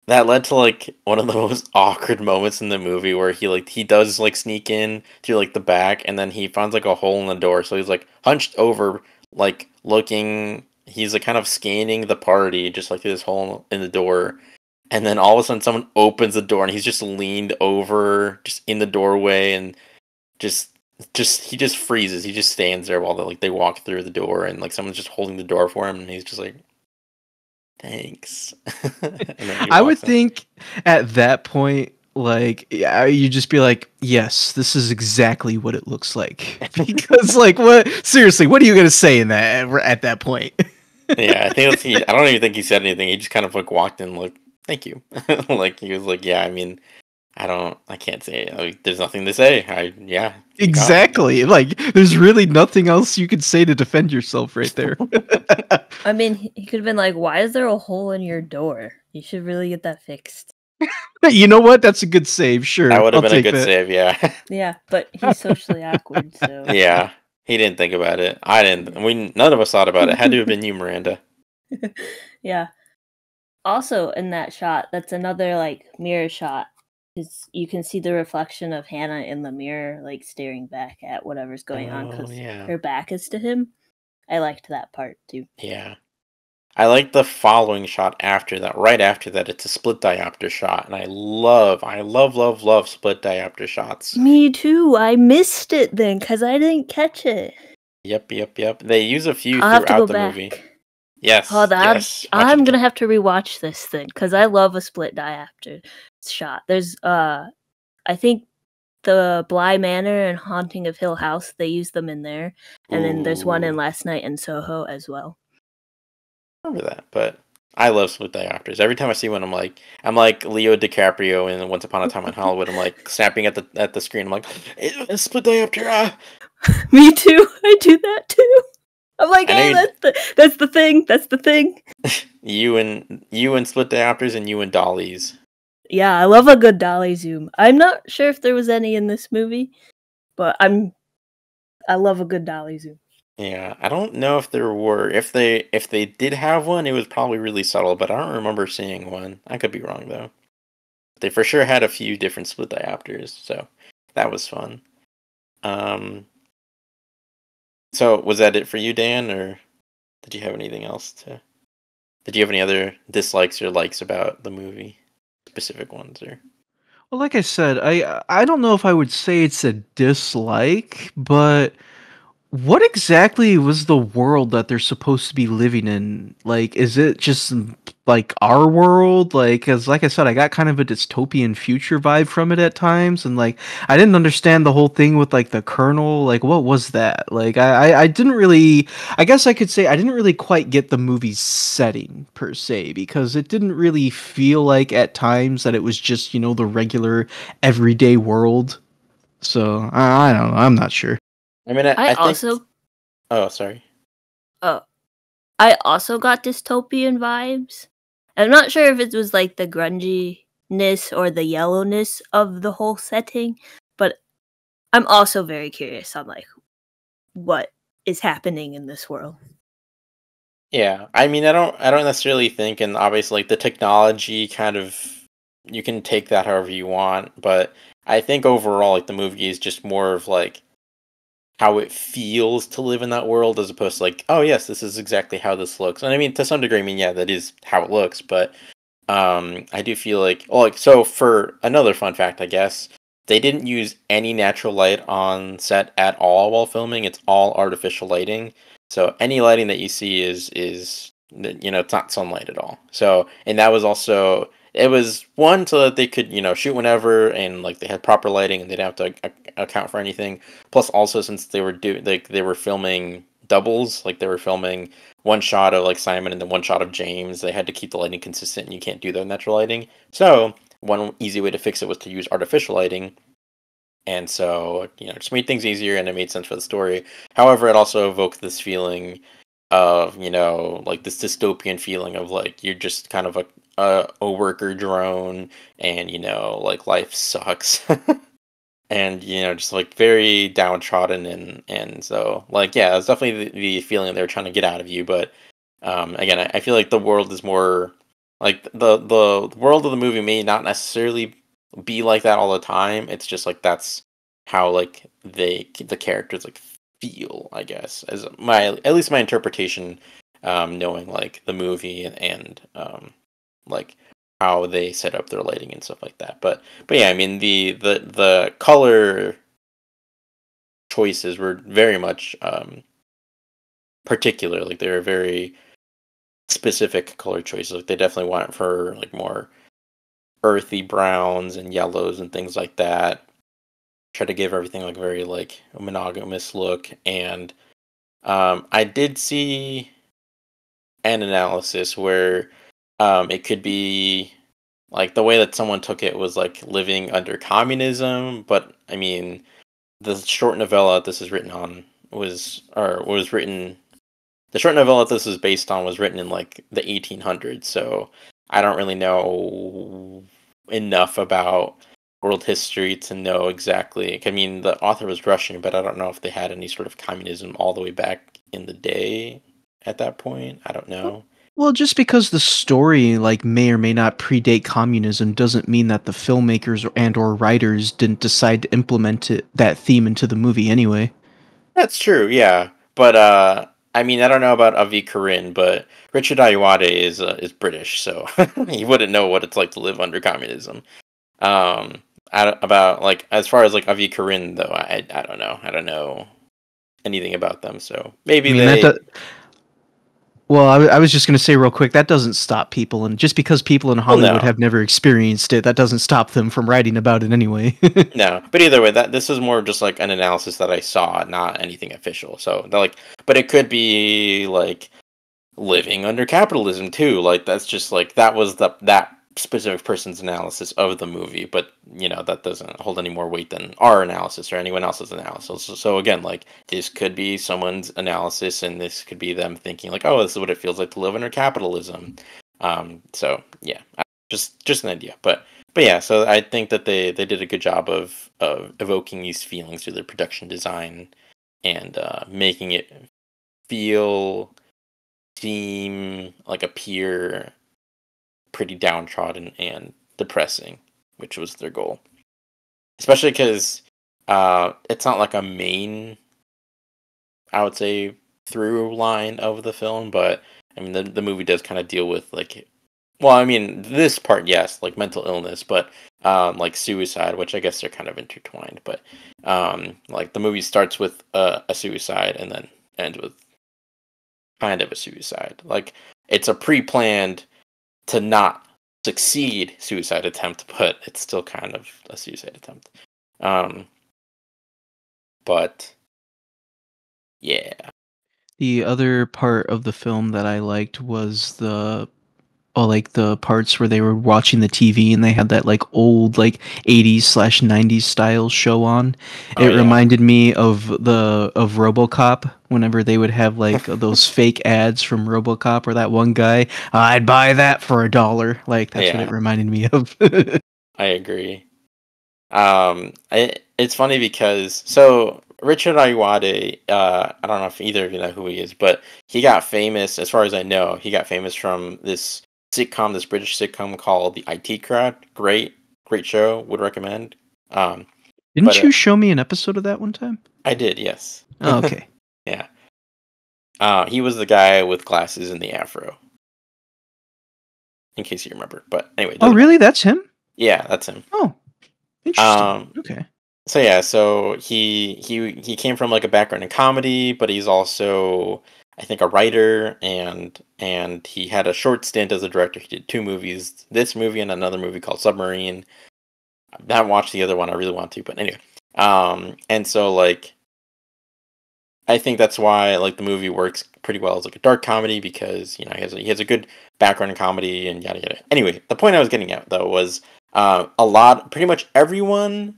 [SPEAKER 1] that led to like one of the most awkward moments in the movie where he does like sneak in to like the back, and then he finds like a hole in the door, so he's like hunched over, like looking, he's like kind of scanning the party just like this hole in the door, and then all of a sudden someone opens the door and he's just leaned over just in the doorway, and he just freezes. He just stands there while they walk through the door, and like someone's just holding the door for him, and he's just like, thanks.
[SPEAKER 3] I would think at that point, like, you just be like, yes, this is exactly what it looks like. Because, like, what? Seriously, what are you gonna say in that at that point?
[SPEAKER 1] Yeah, I think I don't even think he said anything. He just kind of like walked in, like, thank you. Like he was like, yeah, I mean, I can't say it. Like, there's nothing to say. Exactly.
[SPEAKER 3] Like, there's really nothing else you could say to defend yourself right there.
[SPEAKER 2] I mean, he could have been like, why is there a hole in your door? You should really get that fixed.
[SPEAKER 3] You know what? That's a good save. Sure.
[SPEAKER 1] That would have been a good save, yeah.
[SPEAKER 2] Yeah, but he's socially awkward, so.
[SPEAKER 1] Yeah, he didn't think about it. I didn't. None of us thought about it. It had to have been you, Myranda.
[SPEAKER 2] Yeah. Also, in that shot, that's another, like, mirror shot. Because you can see the reflection of Hannah in the mirror, like, staring back at whatever's going on, because her back is to him. I liked that part, too.
[SPEAKER 1] Yeah. I like the following shot after that. Right after that, it's a split diopter shot, and I love split diopter shots.
[SPEAKER 2] Me too. I missed it then, because I didn't catch it.
[SPEAKER 1] Yep. They use a few throughout the movie. Yes.
[SPEAKER 2] Oh, I'm gonna have to rewatch this then, because I love a split diopter shot. There's I think the Bly Manor and Haunting of Hill House, they use them in there, and then there's one in Last Night in Soho as well.
[SPEAKER 1] I remember that, but I love split diopters. Every time I see one, I'm like Leo DiCaprio in Once Upon a Time in Hollywood. I'm like snapping at the screen. I'm like, it's split diopter. Ah.
[SPEAKER 2] Me too. I do that too. I'm like, hey, that's the thing. That's the thing.
[SPEAKER 1] you and split diopters, and you and dollies.
[SPEAKER 2] Yeah, I love a good dolly zoom. I'm not sure if there was any in this movie, but I love a good dolly zoom.
[SPEAKER 1] Yeah, I don't know if there were. If they did have one, it was probably really subtle, but I don't remember seeing one. I could be wrong though. They for sure had a few different split diopters, so that was fun. So was that it for you, Dan, or did you have anything else to? Did you have any other dislikes or likes about the movie? Specific ones, or?
[SPEAKER 3] Well, like I said, I don't know if I would say it's a dislike, but what exactly was the world that they're supposed to be living in? Like, is it just like our world? Like, cause like I said, I got kind of a dystopian future vibe from it at times, and like I didn't understand the whole thing with like the Colonel. Like, what was that? Like, I didn't really. I guess I could say I didn't really quite get the movie's setting per se, because it didn't really feel like at times that it was just, the regular everyday world. So I don't know. I'm not sure.
[SPEAKER 1] I mean, I think...
[SPEAKER 2] also.
[SPEAKER 1] Oh, sorry.
[SPEAKER 2] Oh, I also got dystopian vibes. I'm not sure if it was like the grunginess or the yellowness of the whole setting, but I'm also very curious on like what is happening in this world.
[SPEAKER 1] Yeah, I mean, I don't necessarily think, and obviously, like the technology kind of, you can take that however you want, but I think overall, like the movie is just more of like how it feels to live in that world, as opposed to like, oh yes, this is exactly how this looks. And I mean, to some degree, I mean, yeah, that is how it looks, but I do feel like, so for another fun fact, I guess, they didn't use any natural light on set at all while filming. It's all artificial lighting. So any lighting that you see is it's not sunlight at all. So, and that was also, it was one so that they could shoot whenever, and like they had proper lighting and they didn't have to account for anything. Plus, also since they were they were filming doubles, like they were filming one shot of like Simon and then one shot of James. They had to keep the lighting consistent, and you can't do that in natural lighting. So one easy way to fix it was to use artificial lighting. And so, just made things easier, and it made sense for the story. However, it also evoked this feeling of, like this dystopian feeling of like you're just kind of a worker drone, and like life sucks. And just like very downtrodden, and so like yeah, it's definitely the feeling they were trying to get out of you. But again, I feel like the world is more like the world of the movie may not necessarily be like that all the time. It's just like that's how like the characters like feel, I guess, as at least my interpretation, knowing like the movie and like how they set up their lighting and stuff like that. But yeah, I mean the color choices were very much particular. Like they were very specific color choices. Like they definitely went for like more earthy browns and yellows and things like that. Try to give everything like very like a monogamous look. And I did see an analysis where it could be like the way that someone took it was like living under communism. But I mean, the short novella this is written on was written. The short novella this is based on was written in like the 1800s. So I don't really know enough about world history to know exactly. I mean, the author was Russian, but I don't know if they had any sort of communism all the way back in the day at that point. I don't know.
[SPEAKER 3] Well, just because the story like may or may not predate communism doesn't mean that the filmmakers and or writers didn't decide to implement that theme into the movie anyway.
[SPEAKER 1] That's true, yeah. But I mean, I don't know about Avi Karin, but Richard Ayoade is British, so he wouldn't know what it's like to live under communism. About like as far as like Avi Karin though, I don't know. I don't know anything about them, so maybe
[SPEAKER 3] I mean,
[SPEAKER 1] they.
[SPEAKER 3] Well, I was just going to say real quick, that doesn't stop people. And just because people in
[SPEAKER 1] Well,
[SPEAKER 3] Hollywood
[SPEAKER 1] no,
[SPEAKER 3] have never experienced it, that doesn't stop them from writing about it anyway.
[SPEAKER 1] no. But either way, this is more just like an analysis that I saw, not anything official. So they're like, but it could be like living under capitalism too. Like that's just like that was that specific person's analysis of the movie, but that doesn't hold any more weight than our analysis or anyone else's analysis. So again, like this could be someone's analysis, and this could be them thinking like, oh, this is what it feels like to live under capitalism. So yeah, just an idea, but yeah. So I think that they did a good job of evoking these feelings through their production design and making it feel, seem, like appear pretty downtrodden and depressing, which was their goal. Especially because it's not like a main, I would say, through line of the film, but I mean the movie does kind of deal with like, well, I mean this part, yes, like mental illness, but like suicide, which I guess they're kind of intertwined. But like the movie starts with a suicide and then ends with kind of a suicide. Like it's a pre-planned to not succeed suicide attempt, but it's still kind of a suicide attempt. But yeah.
[SPEAKER 3] The other part of the film that I liked was the like the parts where they were watching the TV and they had that like old like 80s/90s style show on.
[SPEAKER 1] Oh
[SPEAKER 3] It
[SPEAKER 1] yeah.
[SPEAKER 3] reminded me of RoboCop whenever they would have like those fake ads from RoboCop, or that one guy, I'd buy that for $1. Like that's what it
[SPEAKER 1] Yeah,
[SPEAKER 3] reminded me of.
[SPEAKER 1] I agree. It's funny because so Richard Ayoade, I don't know if either of you know who he is, but he got famous, as far as I know, he got famous from this sitcom, this British sitcom called The IT Crowd. Great show. Would recommend. Um, but
[SPEAKER 3] Didn't you show me an episode of that one time?
[SPEAKER 1] I did, yes.
[SPEAKER 3] Oh, okay.
[SPEAKER 1] Yeah. He was the guy with glasses and the afro, in case you remember. But anyway,
[SPEAKER 3] Oh,
[SPEAKER 1] doesn't matter.
[SPEAKER 3] really? That's him?
[SPEAKER 1] Yeah, that's him.
[SPEAKER 3] Oh, Interesting. Okay.
[SPEAKER 1] So yeah, so he came from like a background in comedy, but he's also I think a writer and he had a short stint as a director. He did two movies, this movie and another movie called Submarine. I haven't watched the other one. I really want to, but anyway. And so like I think that's why like the movie works pretty well as like a dark comedy because you know he has a good background in comedy and yada yada. Anyway, the point I was getting at though was pretty much everyone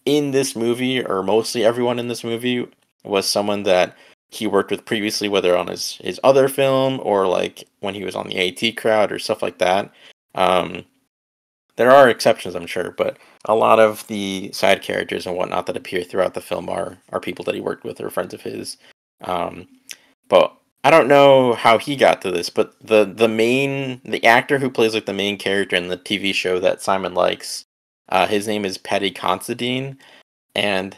[SPEAKER 1] in this movie, or mostly everyone in this movie, was someone that he worked with previously, whether on his other film or like when he was on the AT crowd or stuff like that. Um, there are exceptions, I'm sure, but a lot of the side characters and whatnot that appear throughout the film are people that he worked with or friends of his. Um, but I don't know how he got to this, but the actor who plays like the main character in the TV show that Simon likes, his name is Paddy Considine, and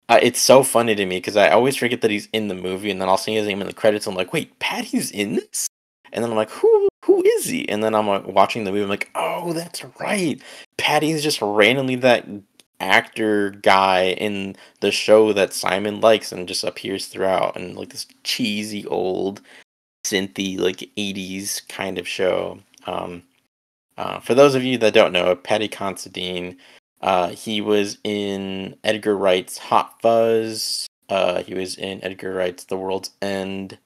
[SPEAKER 1] it's so funny to me because I always forget that he's in the movie, and then I'll see his name in the credits. And I'm like, wait, Paddy's in this? And then I'm like, who is he? And then I'm like, watching the movie. I'm like, oh, that's right. Paddy's just randomly that actor guy in the show that Simon likes, and just appears throughout, and like this cheesy old synthy like 80s kind of show. For those of you that don't know, Paddy Considine, he was in Edgar Wright's Hot Fuzz. He was in Edgar Wright's The World's End,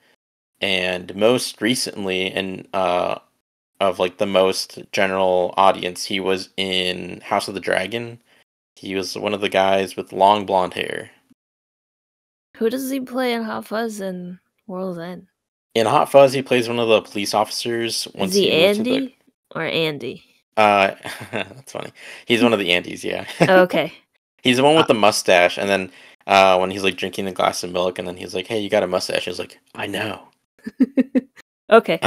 [SPEAKER 1] and most recently, and of like the most general audience, he was in House of the Dragon. He was one of the guys with long blonde hair.
[SPEAKER 2] Who does he play in Hot Fuzz and World's End?
[SPEAKER 1] In Hot Fuzz, he plays one of the police officers.
[SPEAKER 2] Is he Andy or Andy?
[SPEAKER 1] That's funny. He's one of the Andys, yeah.
[SPEAKER 2] Okay.
[SPEAKER 1] He's the one with the mustache, and then when he's like drinking a glass of milk, and then he's like, "Hey, you got a mustache?" He's like, "I know."
[SPEAKER 2] Okay.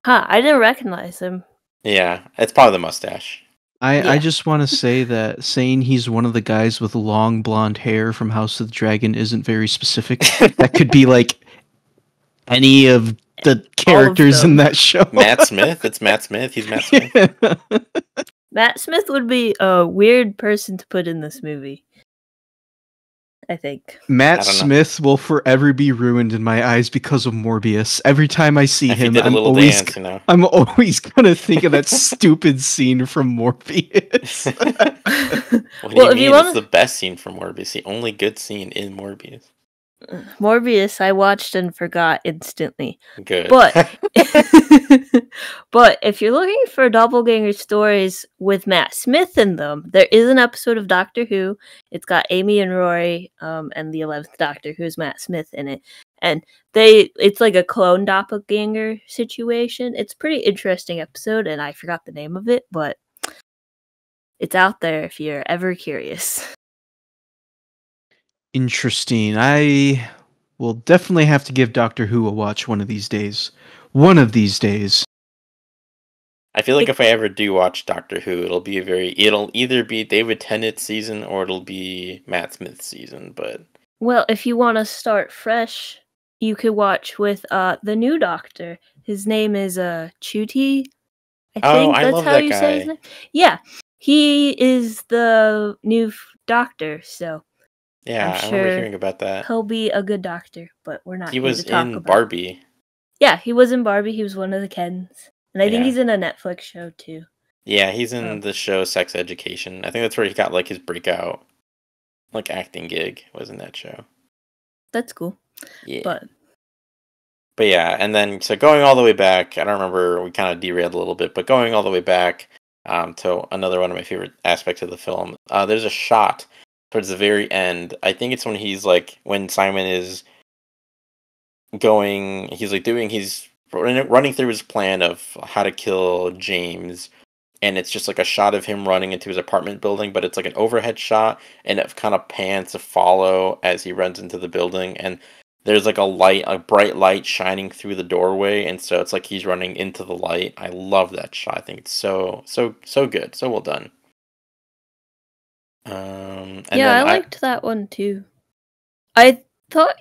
[SPEAKER 2] I didn't recognize him.
[SPEAKER 1] Yeah, it's probably the mustache.
[SPEAKER 3] I just want to say that saying he's one of the guys with long blonde hair from House of the Dragon isn't very specific. That could be like any of the characters in that show.
[SPEAKER 1] Matt Smith. It's Matt Smith. He's Matt Smith.
[SPEAKER 2] Matt Smith would be a weird person to put in this movie, I think.
[SPEAKER 3] Matt Smith will forever be ruined in my eyes because of Morbius. Every time I see him, I'm always gonna think of that stupid scene from Morbius.
[SPEAKER 1] What do you mean? It's the best scene from Morbius. The only good scene in Morbius.
[SPEAKER 2] Morbius, I watched and forgot instantly.
[SPEAKER 1] Good.
[SPEAKER 2] But but if you're looking for doppelganger stories with Matt Smith in them, there is an episode of Doctor Who. It's got Amy and Rory, and the 11th Doctor, who's Matt Smith, in it. And it's like a clone doppelganger situation. It's a pretty interesting episode, and I forgot the name of it, but it's out there if you're ever curious.
[SPEAKER 3] Interesting. I will definitely have to give Doctor Who a watch one of these days. One of these days.
[SPEAKER 1] I feel like if I ever do watch Doctor Who, it'll either be David Tennant's season or it'll be Matt Smith's season, but...
[SPEAKER 2] Well, if you want to start fresh, you could watch with the new Doctor. His name is Chuti.
[SPEAKER 1] I love that guy.
[SPEAKER 2] Say his name. Yeah, he is the new Doctor, so...
[SPEAKER 1] Yeah, I remember hearing about that.
[SPEAKER 2] He'll be a good doctor, but we're not.
[SPEAKER 1] He was in Barbie.
[SPEAKER 2] Yeah, he was in Barbie. He was one of the Kens, and I think he's in a Netflix show too.
[SPEAKER 1] Yeah, he's in the show Sex Education. I think that's where he got like his breakout, like acting gig. Was in that show.
[SPEAKER 2] That's cool.
[SPEAKER 1] Yeah,
[SPEAKER 2] but
[SPEAKER 1] yeah, and then so going all the way back, I don't remember. We kind of derailed a little bit, but going all the way back to another one of my favorite aspects of the film. There's a shot towards the very end. I think it's when Simon is he's running through his plan of how to kill James, and it's just like a shot of him running into his apartment building, but it's like an overhead shot, and it kind of pans to follow as he runs into the building, and there's like a bright light shining through the doorway, and so it's like he's running into the light. I love that shot. I think it's so good, so well done.
[SPEAKER 2] I liked that one too. I thought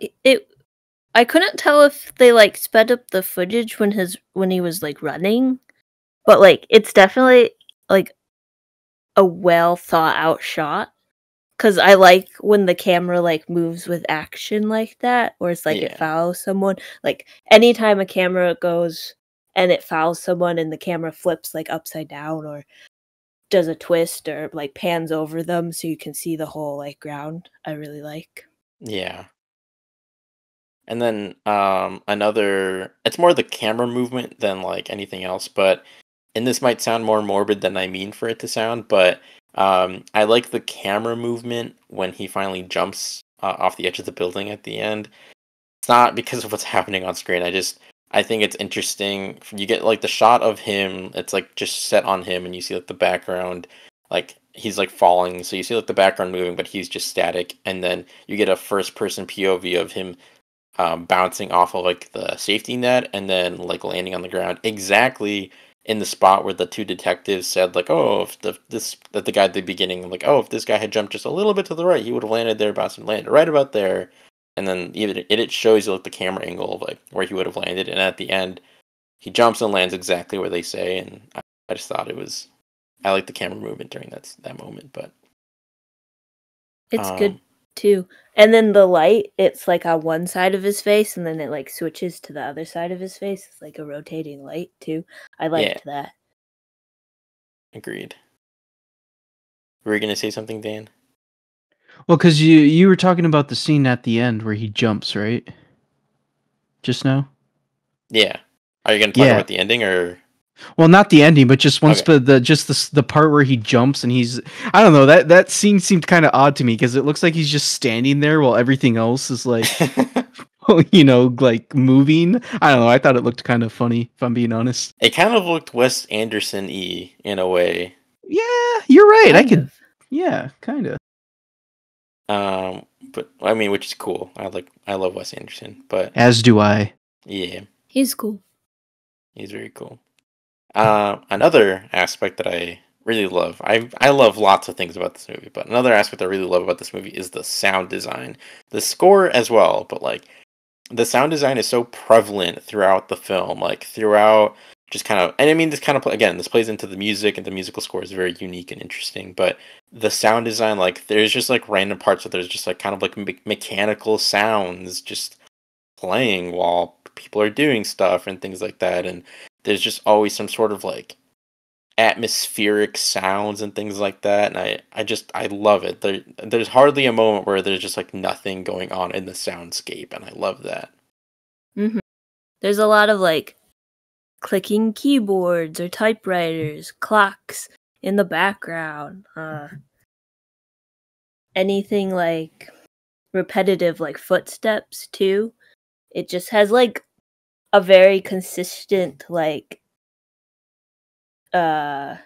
[SPEAKER 2] I couldn't tell if they like sped up the footage when he was like running, but like it's definitely like a well thought out shot. Cause I like when the camera like moves with action like that, or it's like it
[SPEAKER 1] Yeah.
[SPEAKER 2] follows someone. Like anytime a camera goes and it follows someone and the camera flips like upside down or does a twist or like pans over them so you can see the whole like ground, I really like.
[SPEAKER 1] Yeah. And then another it's more the camera movement than like anything else, but and this might sound more morbid than I mean for it to sound, but I like the camera movement when he finally jumps off the edge of the building at the end. It's not because of what's happening on screen. I think it's interesting. You get like the shot of him. It's like just set on him, and you see like the background, like he's like falling. So you see like the background moving, but he's just static. And then you get a first person POV of him bouncing off of like the safety net and then like landing on the ground exactly in the spot where the two detectives said like, oh, if the guy at the beginning, like, oh, if this guy had jumped just a little bit to the right, he would have landed there, bounced and landed right about there. And then it shows you like the camera angle of like where he would have landed, and at the end he jumps and lands exactly where they say. And I just thought I like the camera movement during that moment. But
[SPEAKER 2] It's good too. And then the light, it's like on one side of his face and then it like switches to the other side of his face. It's like a rotating light too. I liked that.
[SPEAKER 1] Agreed. Were you gonna say something, Dan?
[SPEAKER 3] Well, because you were talking about the scene at the end where he jumps, right? Just now?
[SPEAKER 1] Yeah. Are you gonna talk about the ending or?
[SPEAKER 3] Well, not the ending, but just once,
[SPEAKER 1] Okay.
[SPEAKER 3] but the part where he jumps and he's, I don't know, that scene seemed kind of odd to me because it looks like he's just standing there while everything else is like, like moving. I don't know. I thought it looked kind of funny, if I'm being honest.
[SPEAKER 1] It kind of looked Wes Anderson-y in a way.
[SPEAKER 3] Yeah, you're right. Yeah, kind of.
[SPEAKER 1] But I mean, which is cool. I love Wes Anderson, but
[SPEAKER 3] As do I.
[SPEAKER 1] yeah,
[SPEAKER 2] he's cool.
[SPEAKER 1] He's very cool. Another aspect that I really love. I love lots of things about this movie, but another aspect I really love about this movie is the sound design, the score as well. But like, the sound design is so prevalent throughout the film, like throughout just kind of, and I mean, this kind of, again, this plays into the music, and the musical score is very unique and interesting, but the sound design, like, there's just like random parts where there's just like kind of like mechanical sounds just playing while people are doing stuff and things like that, and there's just always some sort of like atmospheric sounds and things like that, and I love it. There's hardly a moment where there's just like nothing going on in the soundscape, and I love that.
[SPEAKER 2] Mm-hmm. There's a lot of like clicking keyboards or typewriters, clocks in the background, anything like repetitive like footsteps too. It just has like a very consistent like time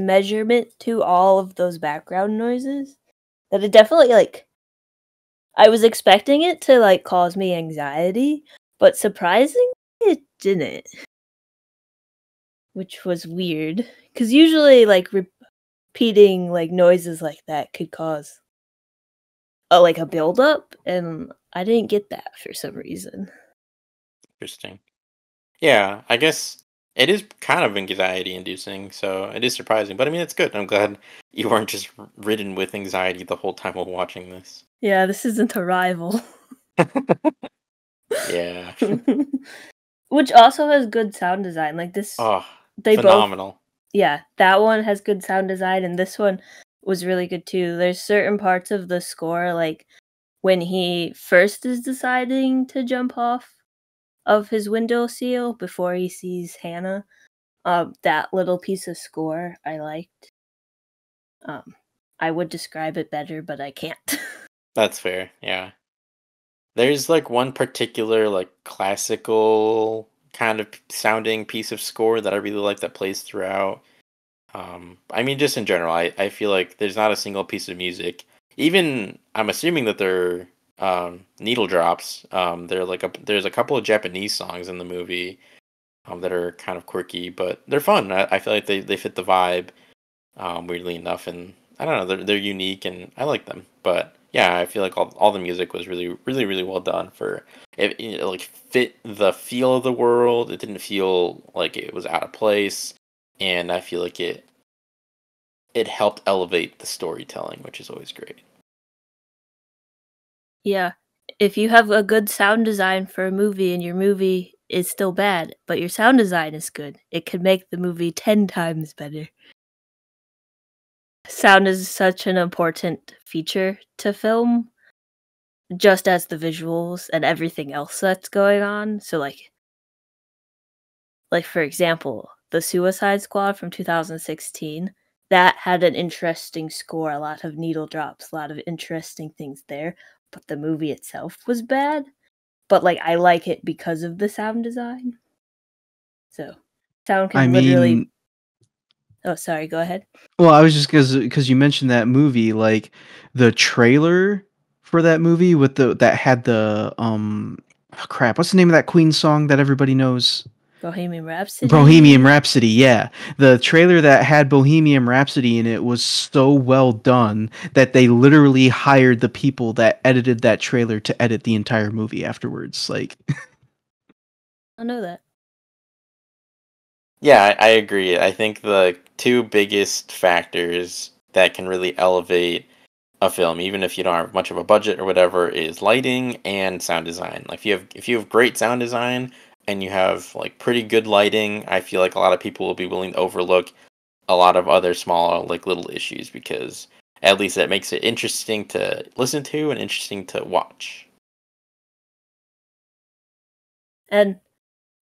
[SPEAKER 2] measurement to all of those background noises that it definitely like I was expecting it to like cause me anxiety, but surprisingly it didn't, which was weird because usually like repeating like noises like that could cause like a buildup, and I didn't get that for some reason.
[SPEAKER 1] Interesting. Yeah, I guess it is kind of anxiety inducing, so it is surprising. But I mean, it's good. I'm glad you weren't just ridden with anxiety the whole time while watching this.
[SPEAKER 2] Yeah, this isn't Arrival.
[SPEAKER 1] Yeah.
[SPEAKER 2] Which also has good sound design. Like this,
[SPEAKER 1] Oh,
[SPEAKER 2] they
[SPEAKER 1] phenomenal.
[SPEAKER 2] both. Yeah, that one has good sound design, and this one was really good too. There's certain parts of the score, like when he first is deciding to jump off of his window seal before he sees Hannah. That little piece of score I liked. I would describe it better, but I can't.
[SPEAKER 1] That's fair. Yeah. There's like one particular like classical kind of sounding piece of score that I really like that plays throughout. I mean, just in general, I feel like there's not a single piece of music. Even I'm assuming that they're needle drops. There's a couple of Japanese songs in the movie that are kind of quirky, but they're fun. I feel like they fit the vibe weirdly enough, and I don't know, they're unique and I like them. But yeah, I feel like all the music was really really really well done for it like fit the feel of the world. It didn't feel like it was out of place, and I feel like it helped elevate the storytelling, which is always great.
[SPEAKER 2] Yeah. If you have a good sound design for a movie and your movie is still bad, but your sound design is good, it could make the movie 10 times better. Sound is such an important feature to film, just as the visuals and everything else that's going on. So like for example, the Suicide Squad from 2016, that had an interesting score, a lot of needle drops, a lot of interesting things there, but the movie itself was bad. But like I like it because of the sound design. So sound
[SPEAKER 3] I
[SPEAKER 2] can literally.
[SPEAKER 3] mean,
[SPEAKER 2] Oh, sorry. Go ahead.
[SPEAKER 3] well, I was just because you mentioned that movie, like the trailer for that movie with the that had the oh, crap, what's the name of that Queen song that everybody knows?
[SPEAKER 2] Bohemian Rhapsody.
[SPEAKER 3] Bohemian Rhapsody, yeah. The trailer that had Bohemian Rhapsody in it was so well done that they literally hired the people that edited that trailer to edit the entire movie afterwards. Like,
[SPEAKER 2] I know that.
[SPEAKER 1] Yeah, I agree. I think the two biggest factors that can really elevate a film, even if you don't have much of a budget or whatever, is lighting and sound design. Like if you have great sound design and you have like pretty good lighting, I feel like a lot of people will be willing to overlook a lot of other small like little issues because at least that makes it interesting to listen to and interesting to watch.
[SPEAKER 2] And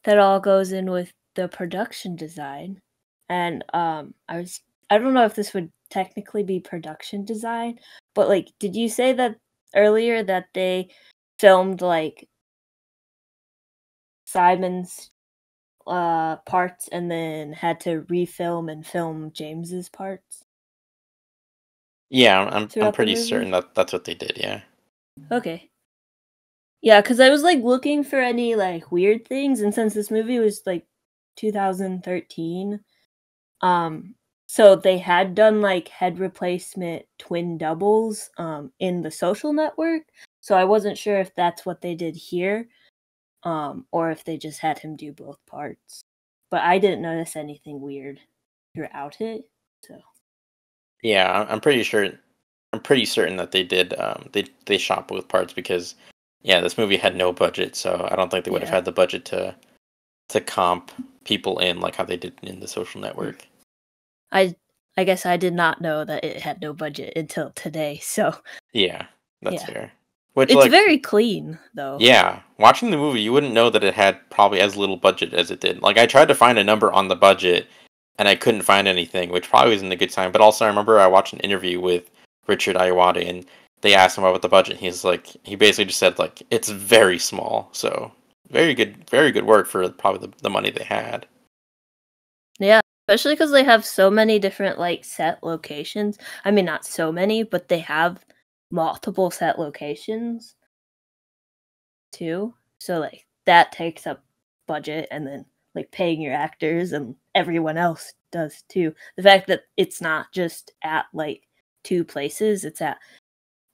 [SPEAKER 2] that all goes in with the production design. And I don't know if this would technically be production design, but like did you say that earlier that they filmed like Simon's parts and then had to refilm and film James's parts
[SPEAKER 1] Yeah, I'm
[SPEAKER 2] throughout the
[SPEAKER 1] pretty certain
[SPEAKER 2] movie?
[SPEAKER 1] that that's what they did. Yeah.
[SPEAKER 2] Okay. Yeah, because I was like looking for any like weird things, and since this movie was like 2013, um, so they had done like head replacement twin doubles in The Social Network. So I wasn't sure if that's what they did here, or if they just had him do both parts. But I didn't notice anything weird throughout it. So
[SPEAKER 1] Yeah, I'm pretty sure. I'm pretty certain that they did. They shot both parts because, yeah, this movie had no budget, so I don't think they would have
[SPEAKER 2] yeah.
[SPEAKER 1] had the budget to comp people in like how they did in the Social
[SPEAKER 2] Mm.
[SPEAKER 1] Network.
[SPEAKER 2] I I guess I did not know that it had no budget until today. So
[SPEAKER 1] Yeah, that's
[SPEAKER 2] yeah.
[SPEAKER 1] fair. Which
[SPEAKER 2] It's
[SPEAKER 1] like,
[SPEAKER 2] very clean though.
[SPEAKER 1] yeah, watching the movie, you wouldn't know that it had probably as little budget as it did. Like I tried to find a number on the budget, and I couldn't find anything, which probably wasn't a good sign. But also, I remember I watched an interview with Richard Ayoade, and they asked him about the budget. He's like, he basically just said like it's very small. So very good work for probably the money they had.
[SPEAKER 2] Yeah, especially because they have so many different like set locations. I mean, not so many, but they have multiple set locations too. So like that takes up budget, and then like paying your actors and everyone else does too. The fact that it's not just at like two places, it's at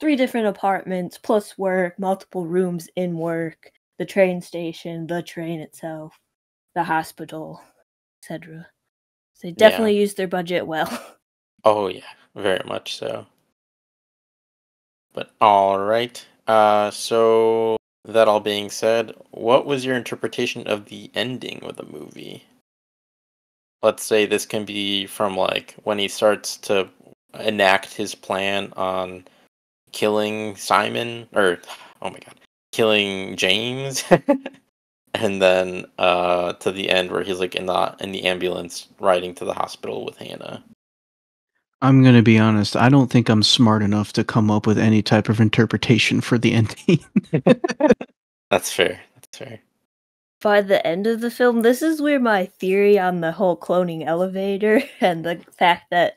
[SPEAKER 2] three different apartments plus work, multiple rooms in work, the train station, the train itself, the hospital, etc. So they
[SPEAKER 1] Yeah.
[SPEAKER 2] definitely use their budget well.
[SPEAKER 1] Oh yeah, very much so. But all right. So that all being said, what was your interpretation of the ending of the movie? Let's say this can be from like when he starts to enact his plan on killing Simon or oh my god, killing James and then to the end where he's like in the ambulance riding to the hospital with Hannah.
[SPEAKER 3] I'm gonna be honest, I don't think I'm smart enough to come up with any type of interpretation for the ending.
[SPEAKER 1] That's fair. That's fair.
[SPEAKER 2] By the end of the film, this is where my theory on the whole cloning elevator and the fact that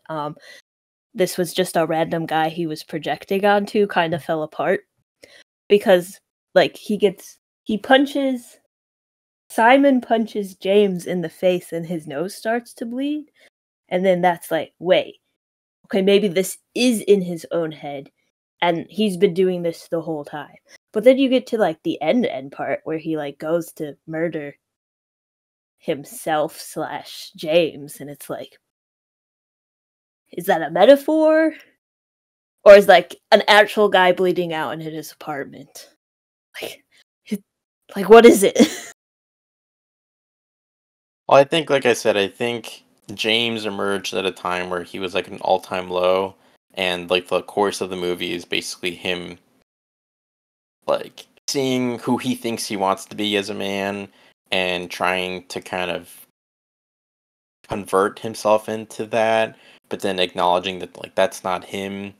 [SPEAKER 2] this was just a random guy he was projecting onto kind of fell apart. Because like he punches Simon punches James in the face and his nose starts to bleed. And then that's like, wait, okay, maybe this is in his own head and he's been doing this the whole time. But then you get to like the end part where he like goes to murder himself slash James, and it's like, is that a metaphor? Or is like an actual guy bleeding out in his apartment? Like what is it?
[SPEAKER 1] Well, I think, like I said, I think James emerged at a time where he was like an all-time low, and like the course of the movie is basically him like seeing who he thinks he wants to be as a man and trying to kind of convert himself into that, but then acknowledging that like that's not him,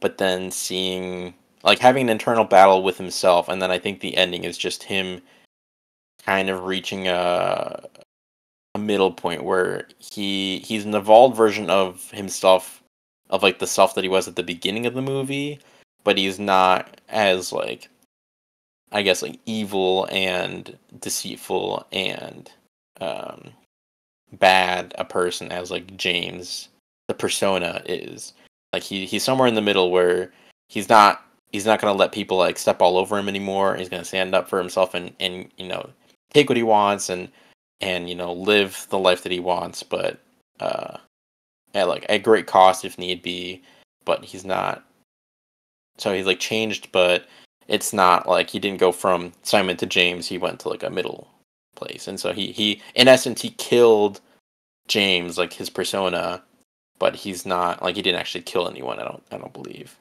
[SPEAKER 1] but then seeing like having an internal battle with himself, and then I think the ending is just him kind of reaching a middle point where he's an evolved version of himself, of like the self that he was at the beginning of the movie, but he's not as like, I guess, like evil and deceitful and um bad a person as like James the persona is. Like he's somewhere in the middle where he's not gonna let people like step all over him anymore. He's gonna stand up for himself and take what he wants and live the life that he wants, but uh at great cost if need be. But he's not, so he's like changed, but it's not like he didn't go from Simon to James. He went to like a middle place, and so he in essence he killed James, like his persona, but he's not like he didn't actually kill anyone. I don't believe.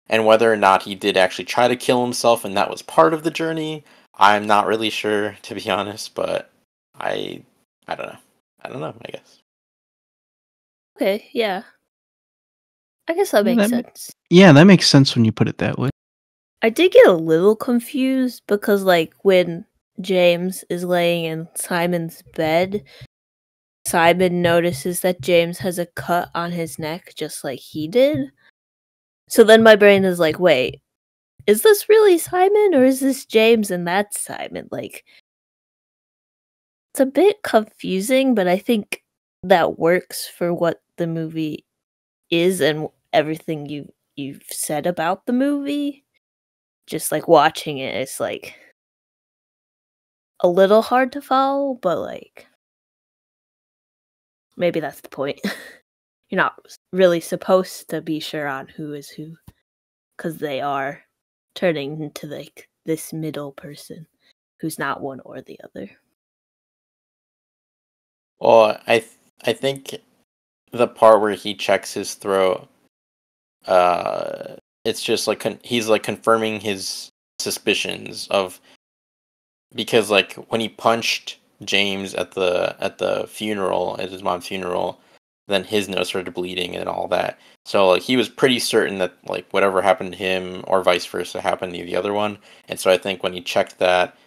[SPEAKER 1] And whether or not he did actually try to kill himself and that was part of the journey, I'm not really sure, to be honest. But I I don't know. I don't know. I guess.
[SPEAKER 2] Okay, yeah. I guess that
[SPEAKER 3] Yeah,
[SPEAKER 2] makes
[SPEAKER 3] that
[SPEAKER 2] sense.
[SPEAKER 3] Yeah, that makes sense when you put it that way.
[SPEAKER 2] I did get a little confused because, like, when James is laying in Simon's bed, Simon notices that James has a cut on his neck just like he did. So then my brain is like, wait, is this really Simon or is this James and that's Simon? Like, it's a bit confusing, but I think that works for what the movie is and everything you've said about the movie. Just like watching it, it's like a little hard to follow, but like maybe that's the point. You're not really supposed to be sure on who is who because they are turning into like this middle person who's not one or the other.
[SPEAKER 1] Well, I think the part where he checks his throat, it's just like he's like confirming his suspicions of, because like when he punched James at the funeral, at his mom's funeral, then his nose started bleeding and all that. So like he was pretty certain that like whatever happened to him or vice versa happened to the other one. And so I think when he checked that,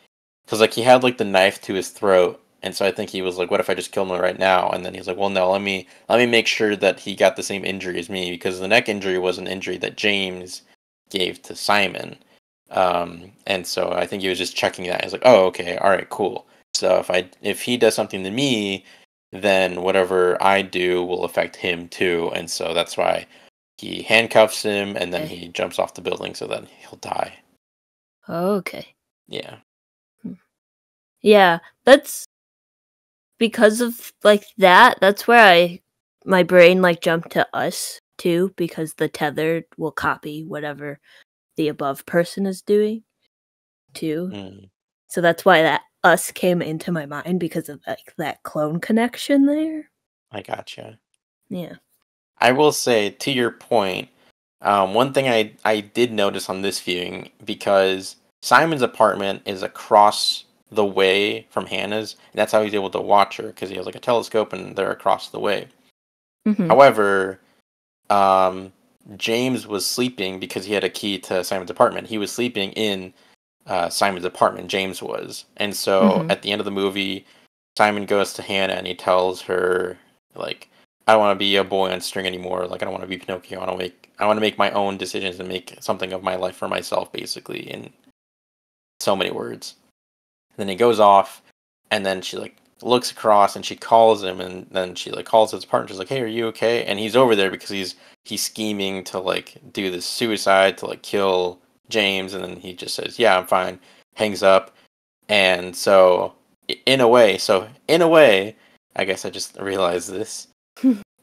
[SPEAKER 1] because like he had like the knife to his throat, and so I think he was like, "What if I just kill him right now?" And then he's like, "Well, no, let me make sure that he got the same injury as me, because the neck injury was an injury that James gave to Simon." And so I think he was just checking that. He's like, "Oh, okay, all right, cool. So if he does something to me, then whatever I do will affect him too." And so that's why he handcuffs him, and then
[SPEAKER 2] Okay.
[SPEAKER 1] he jumps off the building so that he'll die.
[SPEAKER 2] Okay.
[SPEAKER 1] Yeah.
[SPEAKER 2] Yeah, that's because of like that. That's where my brain like jumped to us too, because the tethered will copy whatever the above person is doing too.
[SPEAKER 1] Mm,
[SPEAKER 2] So that's why that us came into my mind because of like that clone connection there.
[SPEAKER 1] I gotcha.
[SPEAKER 2] Yeah.
[SPEAKER 1] I will say, to your point, one thing I did notice on this viewing, because Simon's apartment is across the way from Hannah's, and that's how he's able to watch her, because he has like a telescope and they're across the way.
[SPEAKER 2] Mm-hmm.
[SPEAKER 1] However, um, James was sleeping because he had a key to Simon's apartment. He was sleeping in Simon's apartment, James was. And so
[SPEAKER 2] Mm-hmm.
[SPEAKER 1] at the end of the movie, Simon goes to Hannah and he tells her, like, I don't want to be a boy on string anymore. Like, I don't want to be Pinocchio. I want to make my own decisions and make something of my life for myself, basically, in so many words. And then he goes off, and then she like looks across and she calls him, and then she like calls his partner. She's like, "Hey, are you okay?" And he's over there because he's scheming to like do this suicide to like kill James, and then he just says, "Yeah, I'm fine," hangs up. And so in a way, I guess I just realized this.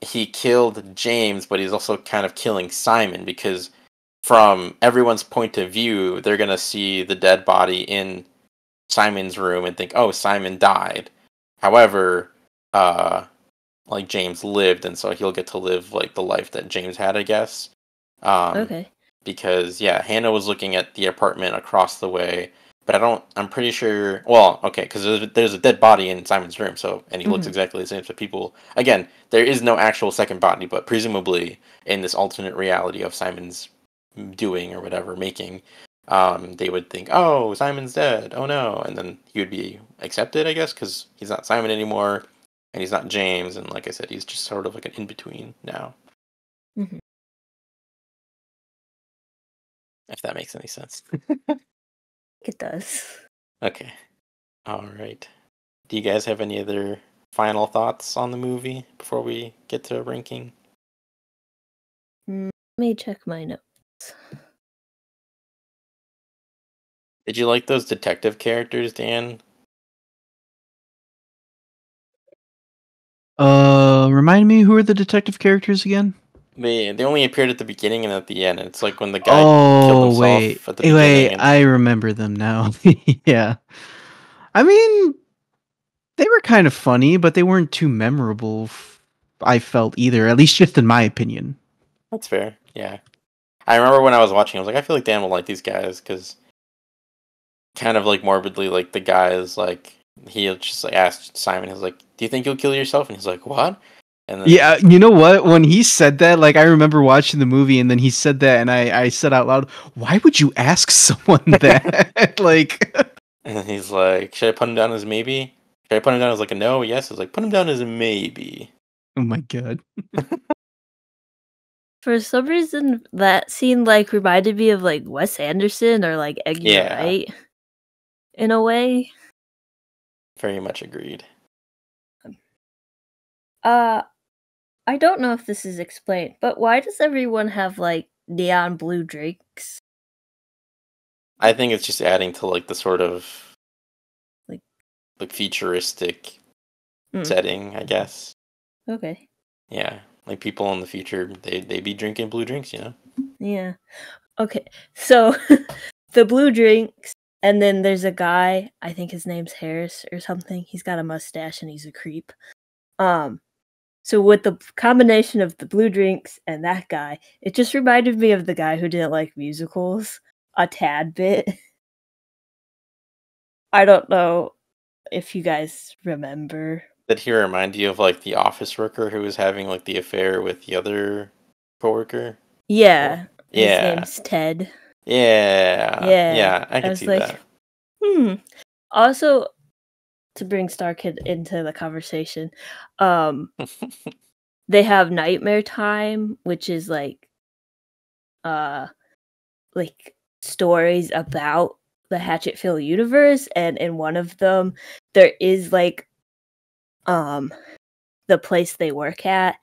[SPEAKER 1] he killed James, but he's also kind of killing Simon because from everyone's point of view, they're gonna see the dead body in Simon's room and think, "Oh, Simon died." However, like James lived, and so he'll get to live like the life that James had, I guess.
[SPEAKER 2] Okay.
[SPEAKER 1] Because yeah, Hannah was looking at the apartment across the way, but I'm pretty sure. Well, okay, because there's a dead body in Simon's room, so and he looks exactly the same. So people, again, there is no actual second body, but presumably in this alternate reality of Simon's doing or whatever making, they would think, oh, Simon's dead. Oh no, and then he would be accepted, I guess, because he's not Simon anymore, and he's not James, and like I said, he's just sort of like an in between now.
[SPEAKER 2] Mm-hmm.
[SPEAKER 1] If that makes any sense.
[SPEAKER 2] It does.
[SPEAKER 1] Okay. All right. Do you guys have any other final thoughts on the movie before we get to ranking?
[SPEAKER 2] Let me check my notes.
[SPEAKER 1] Did you like those detective characters, Dan?
[SPEAKER 3] Remind me, who are the detective characters again?
[SPEAKER 1] They only appeared at the beginning and at the end. It's like when the guy killed
[SPEAKER 3] Oh,
[SPEAKER 1] himself
[SPEAKER 3] wait.
[SPEAKER 1] at the
[SPEAKER 3] Wait,
[SPEAKER 1] beginning. And
[SPEAKER 3] I remember them now. Yeah. I mean, they were kind of funny, but they weren't too memorable, I felt either, at least just in my opinion.
[SPEAKER 1] that's fair. Yeah. I remember when I was watching, I was like, I feel like Dan will like these guys because kind of like morbidly, like the guy is like, he just like asked Simon, he's like, do you think you'll kill yourself? And he's like, what? And then,
[SPEAKER 3] Yeah, you know what? When he said that, like, I remember watching the movie, and then he said that, and I said out loud, "Why would you ask someone that?" Like,
[SPEAKER 1] and then he's like, should I put him down as maybe? Should I put him down as like a no? Yes. I was like, put him down as a maybe.
[SPEAKER 3] oh my god.
[SPEAKER 2] For some reason, that scene like reminded me of like Wes Anderson or like Edgar
[SPEAKER 1] Yeah.
[SPEAKER 2] Wright in a way.
[SPEAKER 1] Very much agreed.
[SPEAKER 2] I don't know if this is explained, but why does everyone have like neon blue drinks?
[SPEAKER 1] I think it's just adding to like the sort of
[SPEAKER 2] Like-
[SPEAKER 1] like futuristic
[SPEAKER 2] Mm.
[SPEAKER 1] setting, I guess.
[SPEAKER 2] Okay.
[SPEAKER 1] Yeah. Like people in the future, they be drinking blue drinks, you know?
[SPEAKER 2] Yeah. Okay. So the blue drinks, and then there's a guy, I think his name's Harris or something. He's got a mustache and he's a creep. So with the combination of the blue drinks and that guy, it just reminded me of the guy who didn't like musicals a tad bit. I don't know if you guys remember.
[SPEAKER 1] Did he remind you of like the office worker who was having like the affair with the other coworker?
[SPEAKER 2] Yeah. His
[SPEAKER 1] Yeah.
[SPEAKER 2] name's Ted.
[SPEAKER 1] Yeah.
[SPEAKER 2] Yeah.
[SPEAKER 1] Yeah, I
[SPEAKER 2] I
[SPEAKER 1] can
[SPEAKER 2] was
[SPEAKER 1] see
[SPEAKER 2] like,
[SPEAKER 1] that.
[SPEAKER 2] Also, to bring Starkid into the conversation, they have Nightmare Time, which is like stories about the Hatchetfield universe, and in one of them there is like the place they work at,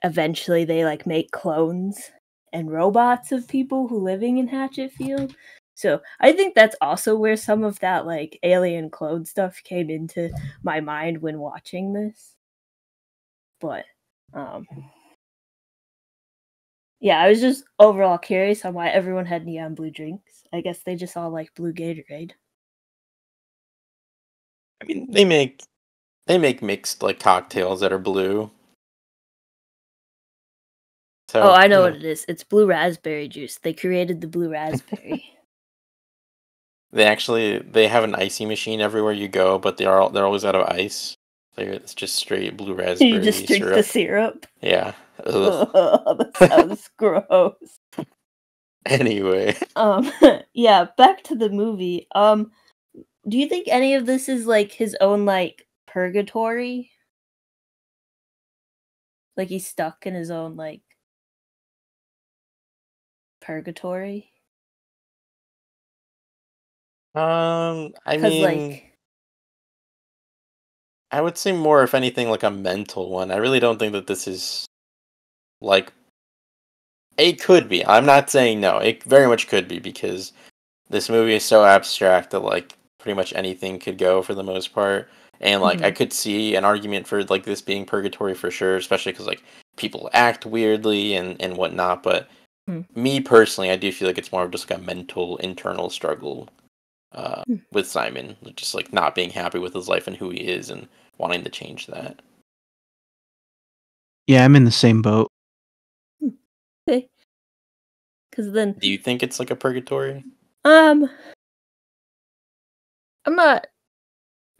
[SPEAKER 2] eventually they like make clones and robots of people who living in Hatchetfield. So I think that's also where some of that like alien clone stuff came into my mind when watching this. But yeah, I was just overall curious on why everyone had neon blue drinks. I guess they just all like blue Gatorade.
[SPEAKER 1] I mean, they make mixed like cocktails that are blue. So,
[SPEAKER 2] Oh, I know
[SPEAKER 1] you
[SPEAKER 2] what it is. It's blue raspberry juice. They created the blue raspberry.
[SPEAKER 1] they have an icy machine everywhere you go, but they're always out of ice. It's just straight blue raspberry
[SPEAKER 2] You just drink
[SPEAKER 1] syrup.
[SPEAKER 2] the syrup.
[SPEAKER 1] Yeah.
[SPEAKER 2] That sounds gross.
[SPEAKER 1] Anyway.
[SPEAKER 2] Yeah, back to the movie. Do you think any of this is like his own like purgatory? Like he's stuck in his own like purgatory?
[SPEAKER 1] I
[SPEAKER 2] 'Cause
[SPEAKER 1] mean,
[SPEAKER 2] like
[SPEAKER 1] I would say more, if anything, like a mental one. I really don't think that this is like it could be. I'm not saying no. It very much could be because this movie is so abstract that like pretty much anything could go for the most part. And like I could see an argument for like this being purgatory for sure, especially because like people act weirdly and whatnot. But
[SPEAKER 2] Mm.
[SPEAKER 1] me personally, I do feel like it's more of just like a mental internal struggle with Simon, just like not being happy with his life and who he is and wanting to change that.
[SPEAKER 3] Yeah, I'm in the same boat.
[SPEAKER 2] Okay. Because then,
[SPEAKER 1] Do you think it's like a purgatory?
[SPEAKER 2] I'm not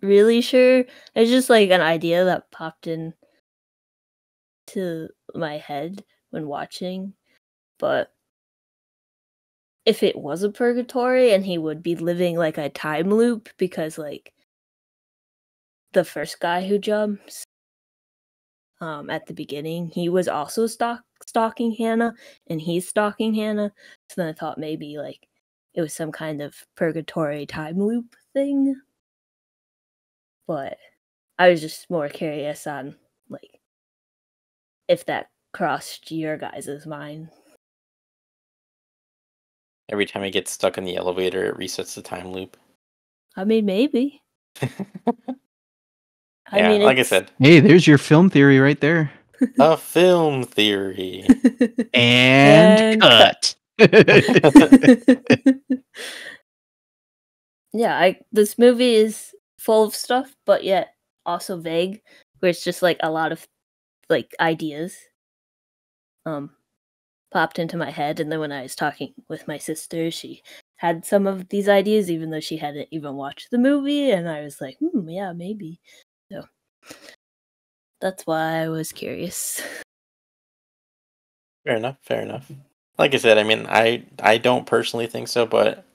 [SPEAKER 2] really sure. It's just like an idea that popped in to my head when watching. But if it was a purgatory and he would be living like a time loop because like the first guy who jumps at the beginning, he was also stalking Hannah and he's stalking Hannah. So then I thought maybe like it was some kind of purgatory time loop thing. But I was just more curious on like if that crossed your guys' mind.
[SPEAKER 1] Every time he gets stuck in the elevator, it resets the time loop.
[SPEAKER 2] I mean, maybe. I
[SPEAKER 1] Yeah,
[SPEAKER 2] mean,
[SPEAKER 1] like I
[SPEAKER 2] it's
[SPEAKER 1] said,
[SPEAKER 3] Hey, there's your film theory right there.
[SPEAKER 1] a film theory.
[SPEAKER 3] And cut.
[SPEAKER 2] Yeah, this movie is full of stuff, but yet also vague, where it's just like a lot of like ideas popped into my head, and then when I was talking with my sister, she had some of these ideas even though she hadn't even watched the movie, and I was like, yeah, maybe. So that's why I was curious.
[SPEAKER 1] Fair enough, fair enough. Like I said, I mean, I don't personally think so, but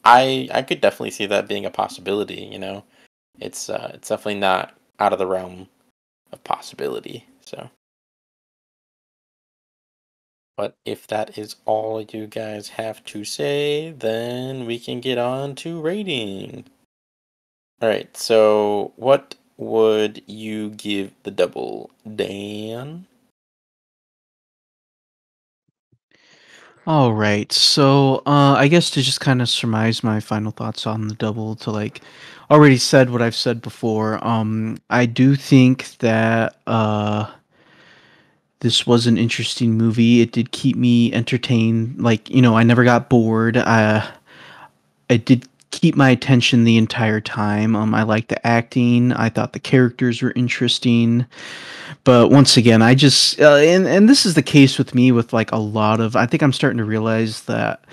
[SPEAKER 1] I could definitely see that being a possibility, you know. It's definitely not out of the realm of possibility. So, but if that is all you guys have to say, then we can get on to rating. All right. So, what would you give the double, Dan?
[SPEAKER 3] All right. So, I guess to just kind of surmise my final thoughts on the double, to like already said what I've said before. I do think that this was an interesting movie. It did keep me entertained. Like, I never got bored. It did keep my attention the entire time. I liked the acting. I thought the characters were interesting. But once again, I just and this is the case with me with like a lot of. I think I'm starting to realize that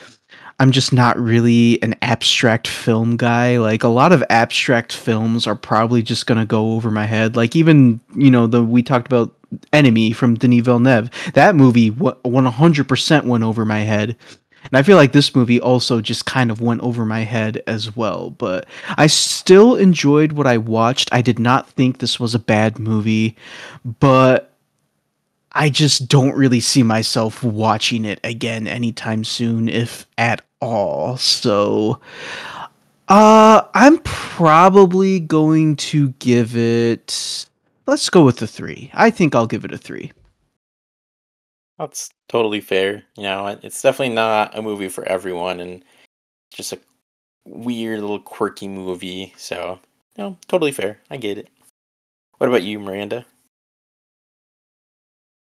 [SPEAKER 3] I'm just not really an abstract film guy. Like a lot of abstract films are probably just gonna go over my head. Like even the we talked about Enemy from Denis Villeneuve. That movie 100% went over my head. And I feel like this movie also just kind of went over my head as well. But I still enjoyed what I watched. I did not think this was a bad movie, but I just don't really see myself watching it again anytime soon, if at all. So, I'm probably going to give it. Let's go with the 3. I think I'll give it a 3.
[SPEAKER 1] That's totally fair. You know, it's definitely not a movie for everyone, and just a weird little quirky movie. So, no, totally fair. I get it. What about you, Miranda?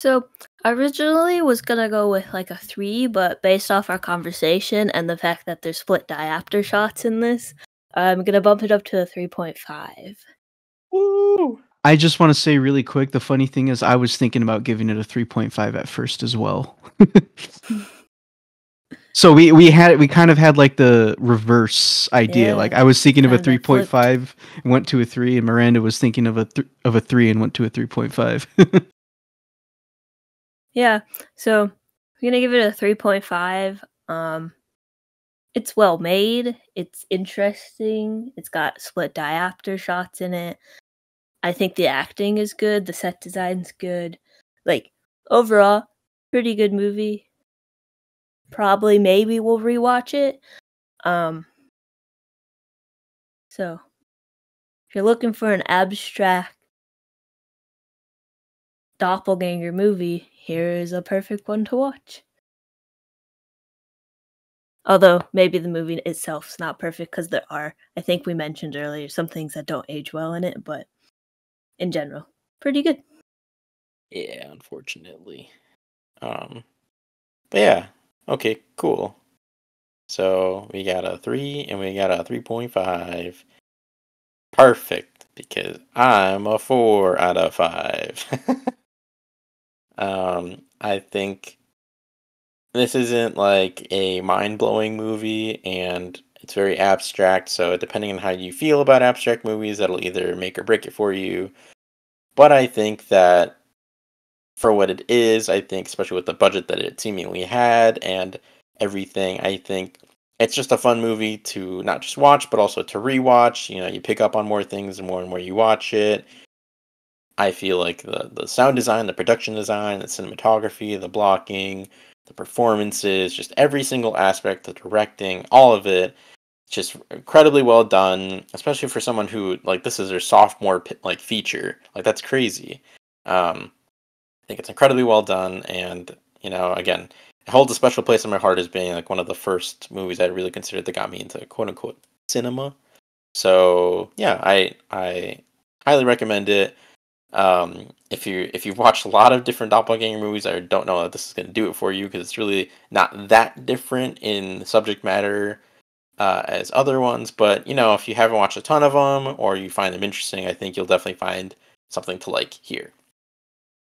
[SPEAKER 2] So I originally was gonna go with like a 3, but based off our conversation and the fact that there's split diopter shots in this, I'm gonna bump it up to a 3.5.
[SPEAKER 1] Woo!
[SPEAKER 3] I just want to say really quick, the funny thing is I was thinking about giving it a 3.5 at first as well. So we kind of had like the reverse idea. Like
[SPEAKER 2] Yeah,
[SPEAKER 3] I was thinking of a
[SPEAKER 2] kind of flipped.
[SPEAKER 3] 3.5 and went to a 3, and Miranda was thinking of a 3 and went to a 3.5.
[SPEAKER 2] Yeah, so I'm gonna give it a 3.5. It's well made. It's interesting. It's got split diopter shots in it. I think the acting is good. The set design's good. Like overall, pretty good movie. Probably maybe we'll rewatch it. Um so if you're looking for an abstract doppelganger movie, here is a perfect one to watch. Although maybe the movie itself's not perfect because there are, I think we mentioned earlier, some things that don't age well in it, but in general. Pretty good.
[SPEAKER 1] Yeah, unfortunately. But yeah, okay, cool. So we got a 3 and we got a 3.5. Perfect, because I'm a 4 out of 5. I think this isn't like a mind-blowing movie, and it's very abstract, so depending on how you feel about abstract movies, that'll either make or break it for you. But I think that for what it is, I think, especially with the budget that it seemingly had and everything, I think it's just a fun movie to not just watch, but also to rewatch. You know, you pick up on more things the more and more you watch it. I feel like the sound design, the production design, the cinematography, the blocking, the performances, just every single aspect, the directing, all of it, just incredibly well done. Especially for someone who like this is their sophomore like feature, like that's crazy. I think it's incredibly well done, and you know, again, it holds a special place in my heart as being like one of the first movies I really considered that got me into quote unquote cinema. So yeah, I highly recommend it. If you've watched a lot of different doppelganger movies, I don't know that this is going to do it for you because it's really not that different in subject matter as other ones. But you know, if you haven't watched a ton of them or you find them interesting, I think you'll definitely find something to like here.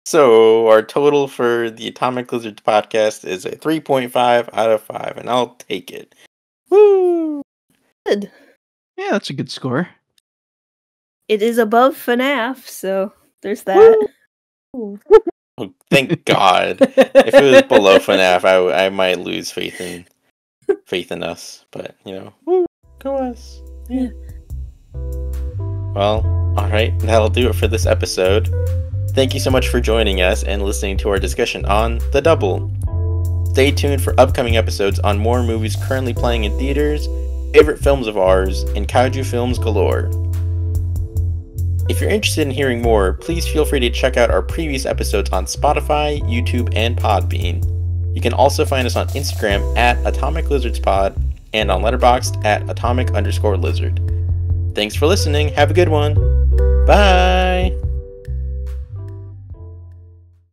[SPEAKER 1] So our total for the Atomic Lizards podcast is a 3.5 out of 5, and I'll take it. Woo!
[SPEAKER 2] Good.
[SPEAKER 3] Yeah, that's a good score.
[SPEAKER 2] It is above FNAF, so there's that.
[SPEAKER 1] Oh, thank God. If it was below FNAF, I might lose faith in us. But you know, woo, go us. Yeah. Well, all right, that'll do it for this episode. Thank you so much for joining us and listening to our discussion on The Double. Stay tuned for upcoming episodes on more movies currently playing in theaters, favorite films of ours, and kaiju films galore. If you're interested in hearing more, please feel free to check out our previous episodes on Spotify, YouTube, and Podbean. You can also find us on Instagram at Atomic Lizards Pod and on Letterboxd at Atomic_Lizard. Thanks for listening. Have a good one. Bye.